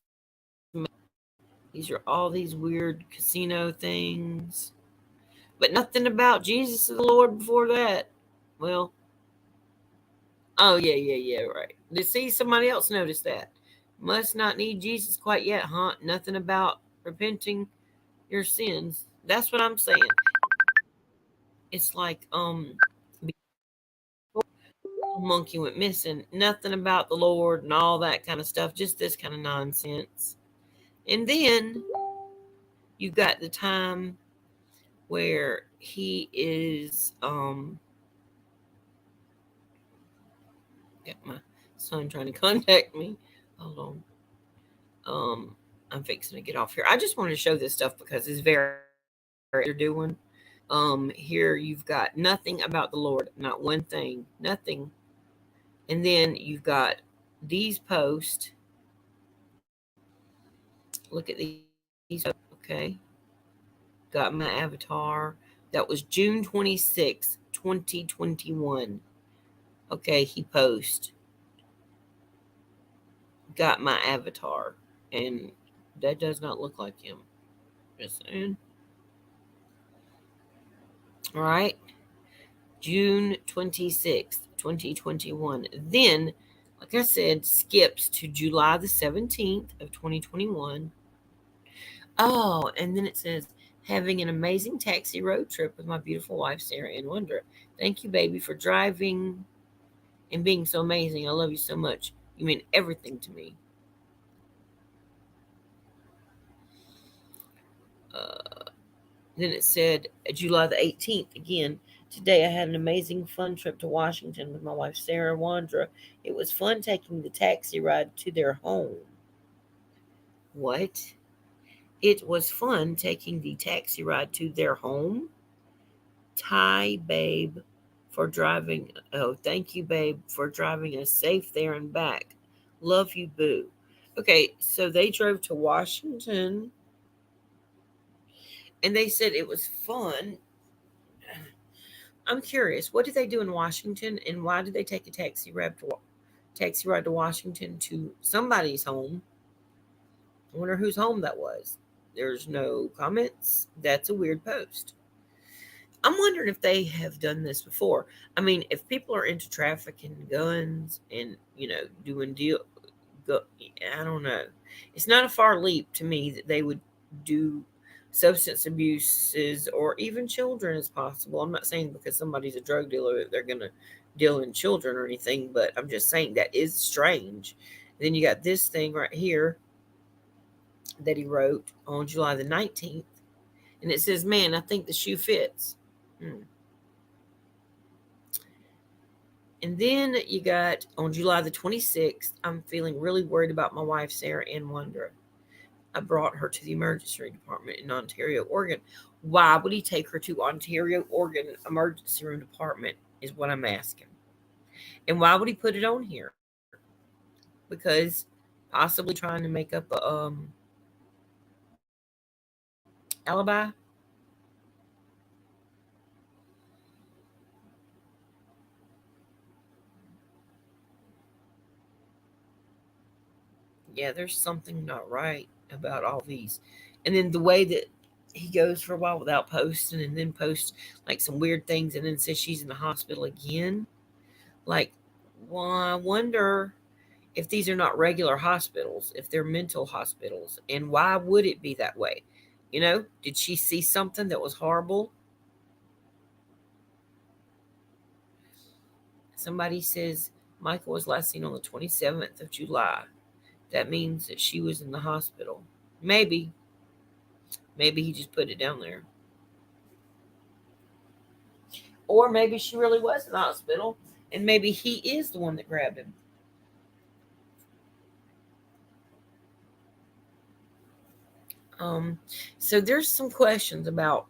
These are all these weird casino things. But nothing about Jesus and the Lord before that. Well, oh, yeah, right. Did see somebody else notice that? Must not need Jesus quite yet, huh? Nothing about repenting your sins. That's what I'm saying. It's like, monkey went missing. Nothing about the Lord and all that kind of stuff. Just this kind of nonsense. And then you got the time where he is got my son trying to contact me. Hold on. I'm fixing to get off here. I just wanted to show this stuff because it's very they're doing. Here you've got nothing about the Lord, not one thing, nothing. And then you've got these posts. Look at these. Okay. Got my avatar. That was June 26th, 2021. Okay, he post. Got my avatar. And that does not look like him. Just saying. All right. June 26th, 2021. Then, like I said, skips to July the 17th of 2021. Oh, and then it says, having an amazing taxi road trip with my beautiful wife, Sarah and Wondra. Thank you, baby, for driving and being so amazing. I love you so much. You mean everything to me. Then it said, July the 18th, again, today I had an amazing fun trip to Washington with my wife, Sarah Wondra. It was fun taking the taxi ride to their home. What? It was fun taking the taxi ride to their home? Ty, babe, for driving. Oh, thank you, babe, for driving us safe there and back. Love you, boo. Okay, so they drove to Washington and they said it was fun. I'm curious, what did they do in Washington and why did they take a taxi ride to Washington to somebody's home? I wonder whose home that was. There's no comments. That's a weird post. I'm wondering if they have done this before. I mean, if people are into trafficking guns and, doing I don't know. It's not a far leap to me that they would do substance abuses or even children as possible. I'm not saying because somebody's a drug dealer that they're going to deal in children or anything, but I'm just saying that is strange. Then you got this thing right here that he wrote on July the 19th, and it says, man, I think the shoe fits. And then you got on July the 26th, I'm feeling really worried about my wife, Sarah Ann Wondra. I brought her to the emergency department in Ontario, Oregon. Why would he take her to Ontario, Oregon emergency room department is what I'm asking. And why would he put it on here? Because possibly trying to make up a alibi. Yeah, there's something not right about all these. And then the way that he goes for a while without posting and then posts like some weird things and then says she's in the hospital again. Like, well, I wonder if these are not regular hospitals, if they're mental hospitals. And why would it be that way? Did she see something that was horrible? Somebody says Michael was last seen on the 27th of July. That means that she was in the hospital. Maybe. Maybe he just put it down there. Or maybe she really was in the hospital and maybe he is the one that grabbed him. So there's some questions about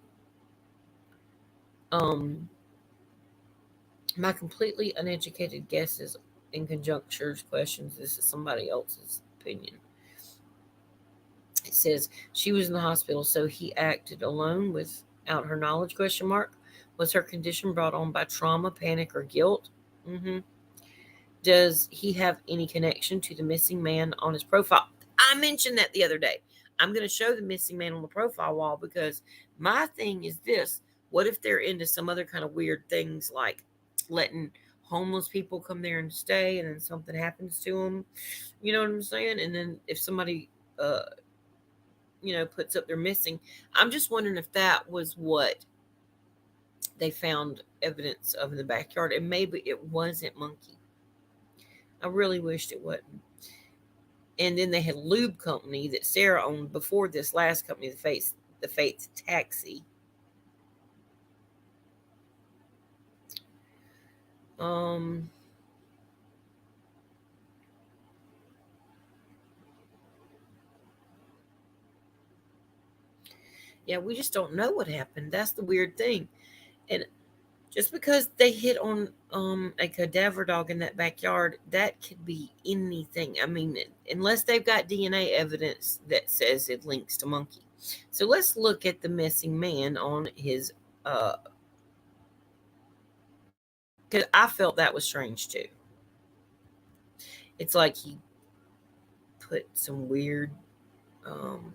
my completely uneducated guesses and conjunctures questions. This is somebody else's opinion. It says she was in the hospital, so he acted alone without her knowledge, question mark. Was her condition brought on by trauma, panic, or guilt? Does he have any connection to the missing man on his profile? I mentioned that the other day. I'm going to show the missing man on the profile wall because my thing is this. What if they're into some other kind of weird things like letting homeless people come there and stay and then something happens to them? You know what I'm saying? And then if somebody, puts up their missing, I'm just wondering if that was what they found evidence of in the backyard. And maybe it wasn't Monkey. I really wished it wasn't. And then they had lube company that Sarah owned before this last company, the Faith Taxi. Yeah, we just don't know what happened. That's the weird thing. And just because they hit on a cadaver dog in that backyard, that could be anything. I mean, unless they've got DNA evidence that says it links to monkey. So let's look at the missing man on his, because I felt that was strange too. It's like he put some weird, um,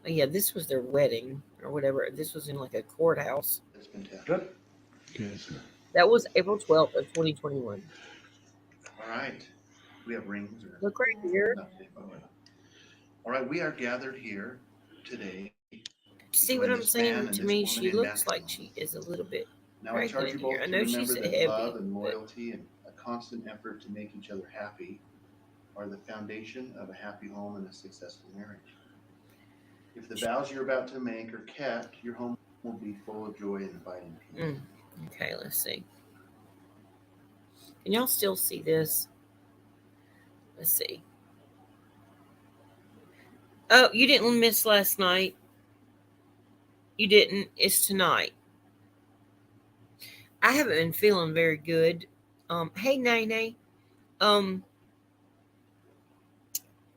oh yeah, this was their wedding or whatever. This was in like a courthouse. It's fantastic. Good. Good. That was April 12th of 2021. All right. We have rings or Look right here. nothing. All right. We are gathered here today to See join what I'm this man saying? and To this me, woman she in looks like matrimony. she is a little bit Now I charge pregnant you here. both I to know she's remember that heavy, love and but loyalty and a constant effort to make each other happy are the foundation of a happy home and a successful marriage. If the vows you're about to make are kept, your home will be full of joy and abiding peace. okay, let's see. Can y'all still see this? Let's see. Oh, you didn't miss last night. You didn't. It's tonight. I haven't been feeling very good. Hey, Nene. Um,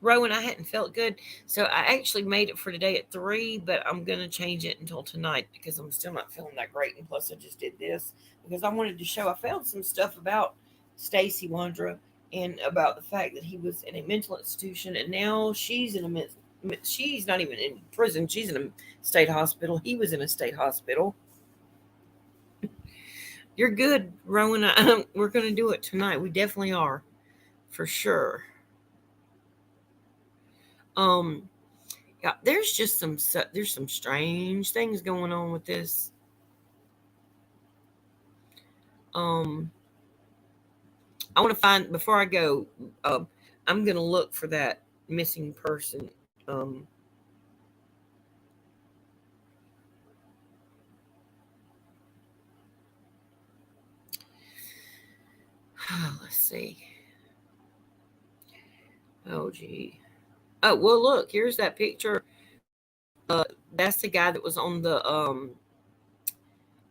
Rowan, I hadn't felt good, so I actually made it for today at 3, but I'm gonna change it until tonight because I'm still not feeling that great. And plus, I just did this because I wanted to show. I found some stuff about Stacy Wondra and about the fact that he was in a mental institution, and now she's in a she's not even in prison. She's in a state hospital. He was in a state hospital. You're good, Rowan. We're gonna do it tonight. We definitely are, for sure. Um, Yeah, there's just there's some strange things going on with this. Um, I want to find before I go. I'm gonna look for that missing person. Um, let's see. Oh gee. Oh well, look. Here's that picture. That's the guy that was on the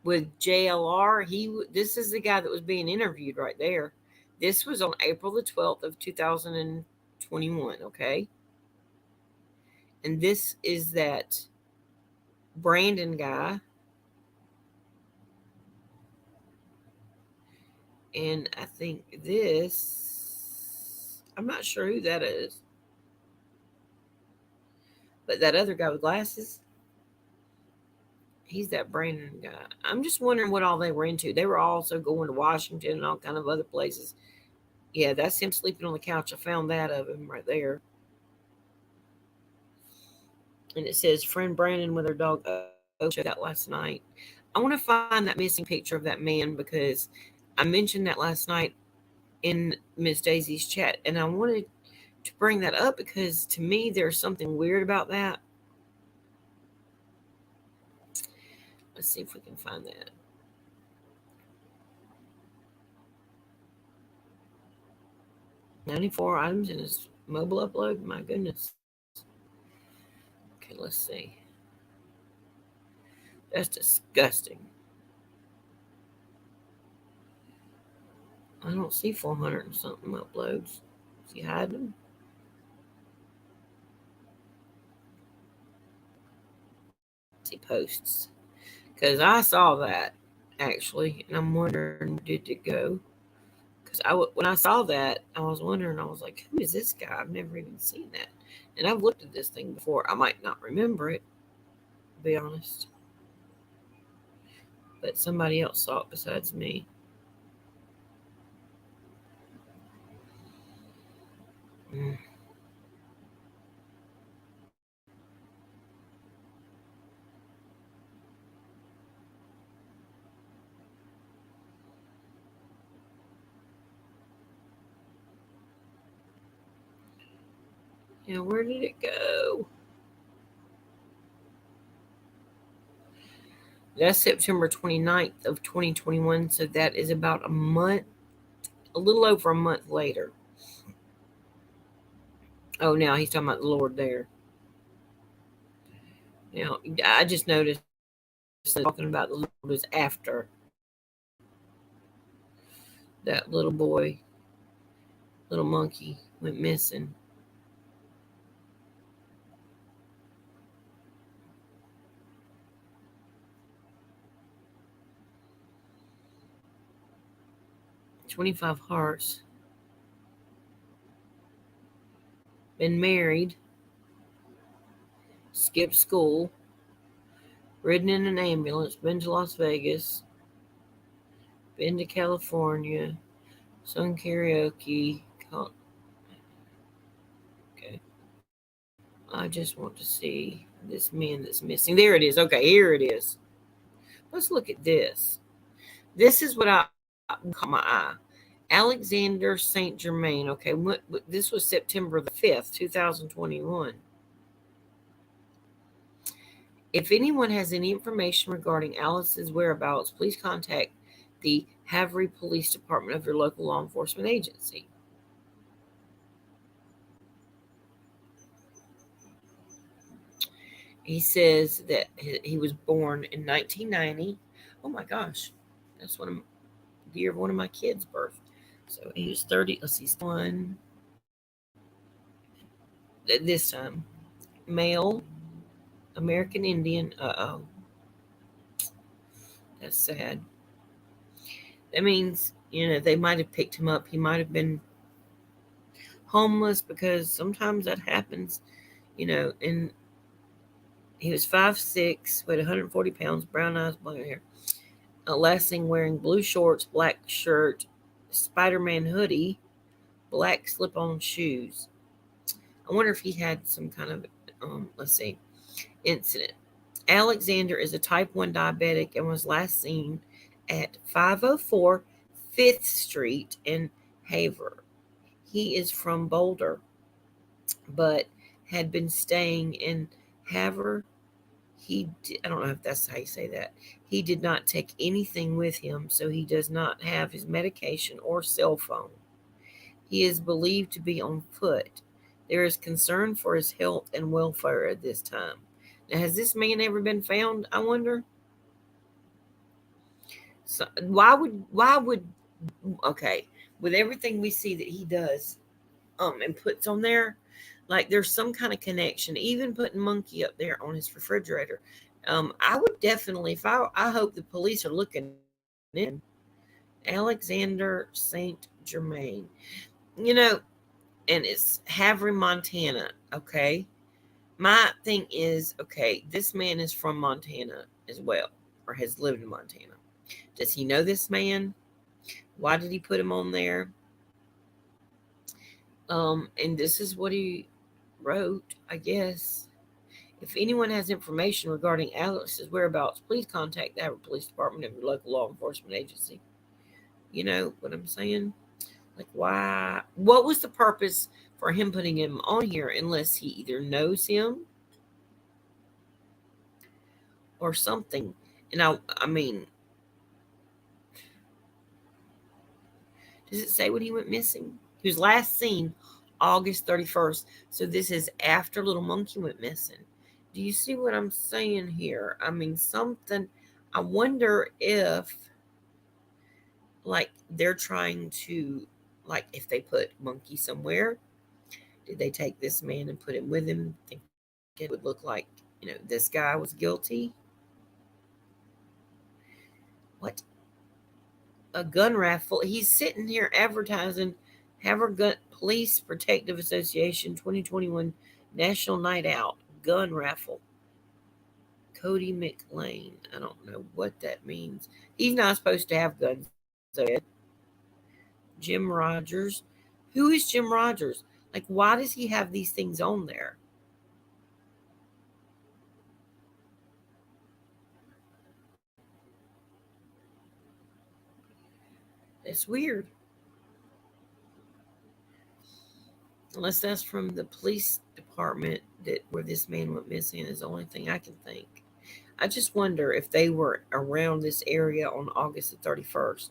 with JLR. This is the guy that was being interviewed right there. This was on April the 12th of 2021. Okay, and this is that Brandon guy. And I think this, I'm not sure who that is, but that other guy with glasses, he's that Brandon guy. I'm just wondering what all they were into. They were also going to Washington and all kind of other places. Yeah, that's him sleeping on the couch. I found that of him right there. And it says, friend Brandon with her dog. Oh, showed that last night. I want to find that missing picture of that man because I mentioned that last night in Miss Daisy's chat, and I wanted to bring that up because to me there's something weird about that. Let's see if we can find that. $94 items in his mobile upload. My goodness. Okay, let's see. That's disgusting. I don't see 400 and something uploads. Is he hiding them? He posts. Because I saw that actually, and I'm wondering, did it go? Because when I saw that, I was wondering, I was like, who is this guy? I've never even seen that. And I've looked at this thing before. I might not remember it, to be honest. But somebody else saw it besides me. Mm. Yeah, where did it go? That's September 29th of 2021. So that is about a month, a little over a month later. Oh, now he's talking about the Lord there. Now, I just noticed talking about the was after that little boy, little monkey went missing. 25 hearts. Been married. Skipped school. Ridden in an ambulance. Been to Las Vegas. Been to California. Sung karaoke. Okay. I just want to see this man that's missing. There it is. Okay, here it is. Let's look at this. This is what I caught my eye. Alexander St. Germain. Okay, this was September the 5th, 2021. If anyone has any information regarding Alice's whereabouts, please contact the Havre Police Department of your local law enforcement agency. He says that he was born in 1990. Oh my gosh, that's the year of one of my kids' birth. So he was 30. Let's see, one this time. Male, American Indian. That's sad. That means, they might have picked him up. He might have been homeless, because sometimes that happens, and he was 5'6", weighed 140 pounds, brown eyes, black hair. Last thing, wearing blue shorts, black shirt, Spider-Man hoodie, black slip-on shoes. I wonder if he had some kind of, incident. Alexander is a type 1 diabetic and was last seen at 504 5th Street in Havre. He is from Boulder, but had been staying in Havre. I don't know if that's how you say that. He did not take anything with him, so he does not have his medication or cell phone. He is believed to be on foot. There is concern for his health and welfare at this time. Now, has this man ever been found, I wonder? So why would okay, with everything we see that he does and puts on there, like there's some kind of connection, even putting monkey up there on his refrigerator. I would definitely, if I hope the police are looking in. Alexander St. Germain, and it's Havre, Montana. Okay. My thing is, okay, this man is from Montana as well, or has lived in Montana. Does he know this man? Why did he put him on there? And this is what he wrote, I guess. If anyone has information regarding Alex's whereabouts, please contact the Havre Police Department of your local law enforcement agency. You know what I'm saying? Like, why? What was the purpose for him putting him on here unless he either knows him or something? And I mean, does it say when he went missing? He was last seen August 31st. So this is after Little Monkey went missing. Do you see what I'm saying here? I mean, something. I wonder if, like, they're trying to, like, if they put Monkey somewhere, did they take this man and put him with him? Think it would look like, this guy was guilty? What? A gun raffle. He's sitting here advertising Havre Gun Police Protective Association 2021 National Night Out gun raffle. Cody McLean. I don't know what that means. He's not supposed to have guns. Jim Rogers. Who is Jim Rogers? Like, why does he have these things on there? It's weird. Unless that's from the police department that where this man went missing is the only thing I can think. I just wonder if they were around this area on August the 31st.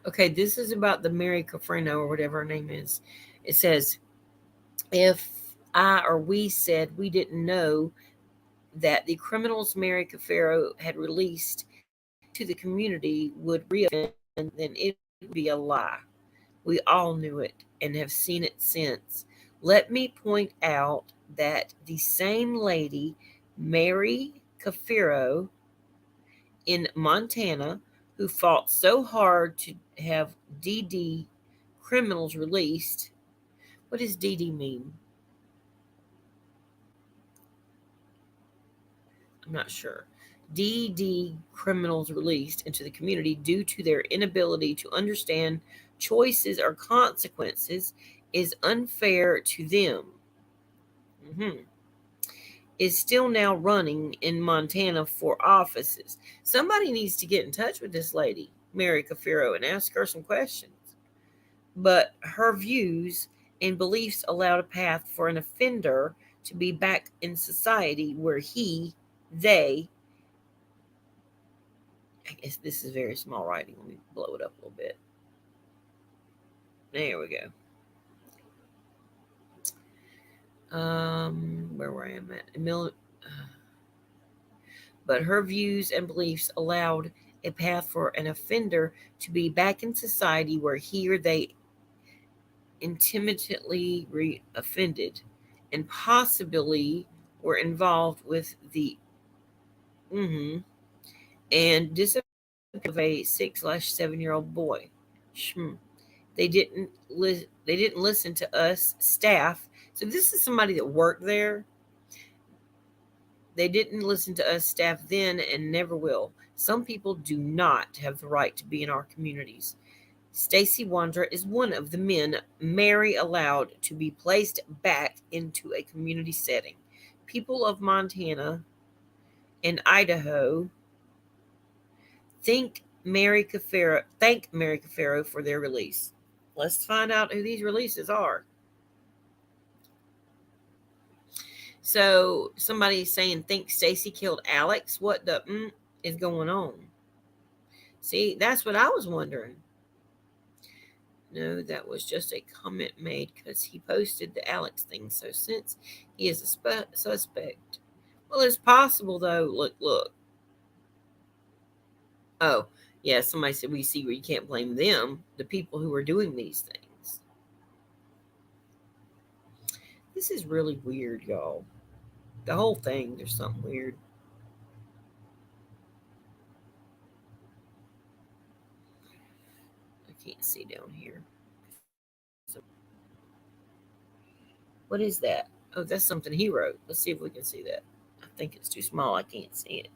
Okay, this is about the Mary Caffero or whatever her name is. It says, if I or we said we didn't know that the criminals Mary Caffero had released to the community would reoffend, then it would be a lie. We all knew it and have seen it since. Let me point out that the same lady, Mary Caffero in Montana, who fought so hard to have DD criminals released. What does DD mean? I'm not sure. DD criminals released into the community due to their inability to understand choices or consequences is unfair to them. Mhm. Is still now running in Montana for offices. Somebody needs to get in touch with this lady, Mary Caffero, and ask her some questions. But her views and beliefs allowed a path for an offender to be back in society where they, I guess this is very small writing. Let me blow it up a little bit. There we go. Where I am at. But her views and beliefs allowed a path for an offender to be back in society where he or they intermittently re-offended and possibly were involved with the and disappearance of a 6/7-year-old boy. They didn't they didn't listen to us staff. So this is somebody that worked there. They didn't listen to us staff then and never will. Some people do not have the right to be in our communities. Stacy Wondra is one of the men Mary allowed to be placed back into a community setting. People of Montana and Idaho thank Mary Caffero for their release. Let's find out who these releases are. So somebody's saying, think Stacy killed Alex. What the is going on? See, that's what I was wondering. No, that was just a comment made because he posted the Alex thing. So since he is a suspect, well, it's possible though. Look. Oh, yeah. Somebody said we see where you can't blame them, the people who are doing these things. This is really weird, y'all. The whole thing, there's something weird. I can't see down here. So, what is that? Oh, that's something he wrote. Let's see if we can see that. I think it's too small. I can't see it.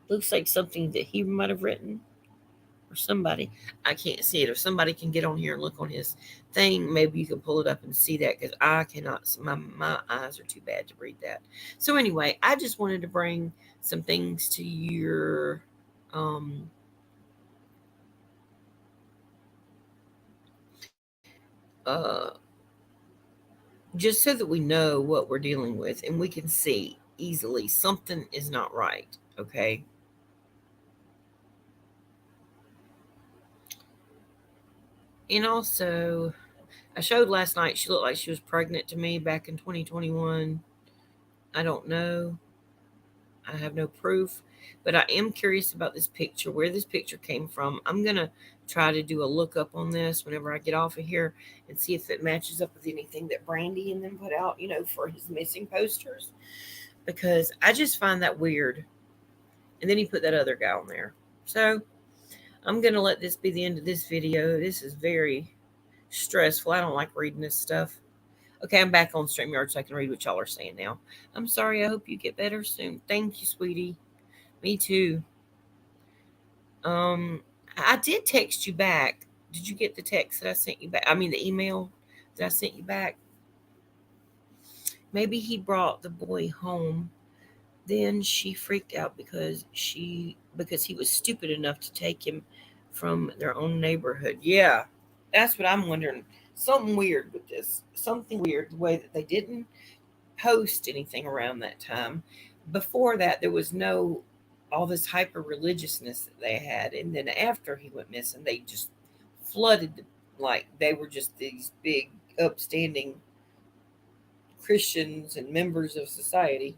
Looks like something that he might have written or somebody. I can't see it. If somebody can get on here and look on his thing, maybe you can pull it up and see that because I cannot. My eyes are too bad to read that. So anyway, I just wanted to bring some things to your uh just so that we know what we're dealing with and we can see easily something is not right. Okay. And also, I showed last night she looked like she was pregnant to me back in 2021. I don't know. I have no proof, but I am curious about this picture, where this picture came from. I'm going to try to do a lookup on this whenever I get off of here and see if it matches up with anything that Brandy and them put out, for his missing posters, because I just find that weird. And then he put that other guy on there. So I'm going to let this be the end of this video. This is very stressful. I don't like reading this stuff. Okay, I'm back on StreamYard so I can read what y'all are saying now. I'm sorry. I hope you get better soon. Thank you, sweetie. Me too. I did text you back. Did you get the text that I sent you back? I mean, the email that I sent you back. Maybe he brought the boy home. Then she freaked out because he was stupid enough to take him from their own neighborhood. Yeah, that's what I'm wondering. Something weird with this. Something weird the way that they didn't post anything around that time. Before that, there was no all this hyper religiousness that they had. And then after he went missing, they just flooded, like they were just these big, upstanding Christians and members of society.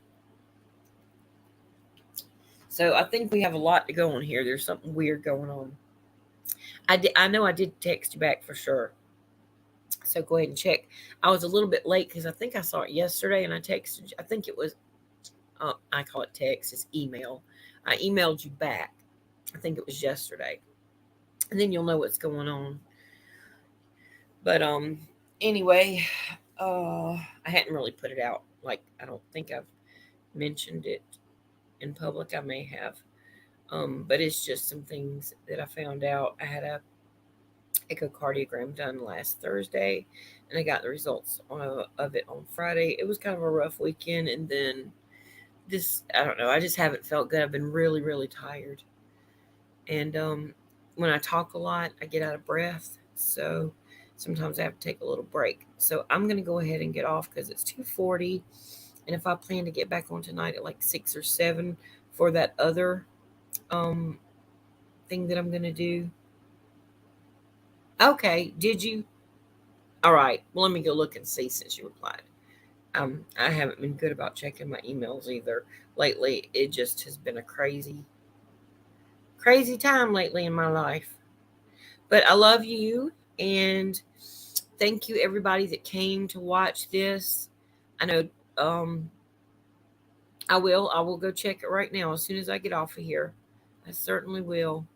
So I think we have a lot to go on here. There's something weird going on. I know I did text you back for sure. So go ahead and check. I was a little bit late because I think I saw it yesterday and I texted you. I think it was, I call it text, it's email. I emailed you back. I think it was yesterday. And then you'll know what's going on. But anyway, I hadn't really put it out. Like, I don't think I've mentioned it in public. I may have. But it's just some things that I found out. I had a echocardiogram done last Thursday, and I got the results of it on Friday. It was kind of a rough weekend, and then I don't know, I just haven't felt good. I've been really, really tired. And when I talk a lot, I get out of breath. So sometimes I have to take a little break. So I'm going to go ahead and get off because it's 2:40. And if I plan to get back on tonight at like 6 or 7 for that other thing that I'm going to do. Okay, did you? All right. Well, let me go look and see since you replied. I haven't been good about checking my emails either lately. It just has been a crazy time lately in my life. But I love you, and thank you everybody that came to watch this. I know I will go check it right now as soon as I get off of here. I certainly will.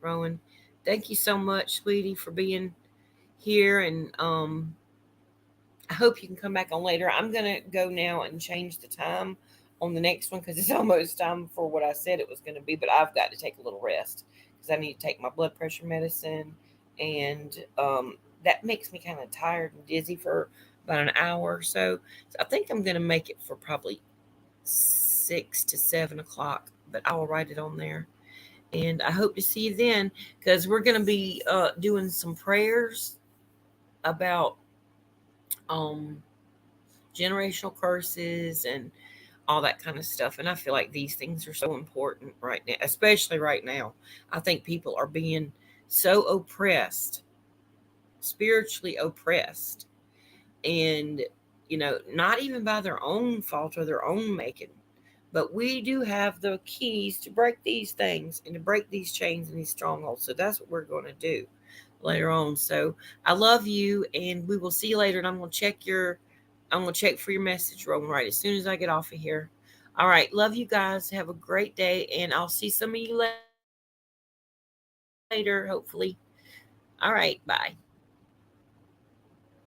Rowan, thank you so much, sweetie, for being here, and I hope you can come back on later. I'm gonna go now and change the time on the next one because it's almost time for what I said it was going to be, but I've got to take a little rest because I need to take my blood pressure medicine, and that makes me kind of tired and dizzy for about an hour or so. So I think I'm going to make it for probably 6 to 7 o'clock, but I will write it on there. And I hope to see you then because we're going to be doing some prayers about generational curses and all that kind of stuff. And I feel like these things are so important right now, especially right now. I think people are being so oppressed, spiritually oppressed, and, not even by their own fault or their own making. But we do have the keys to break these things and to break these chains and these strongholds. So that's what we're going to do later on. So I love you, and we will see you later. And I'm going to check for your message, Roman, right as soon as I get off of here. All right. Love you guys. Have a great day, and I'll see some of you later, hopefully. All right. Bye.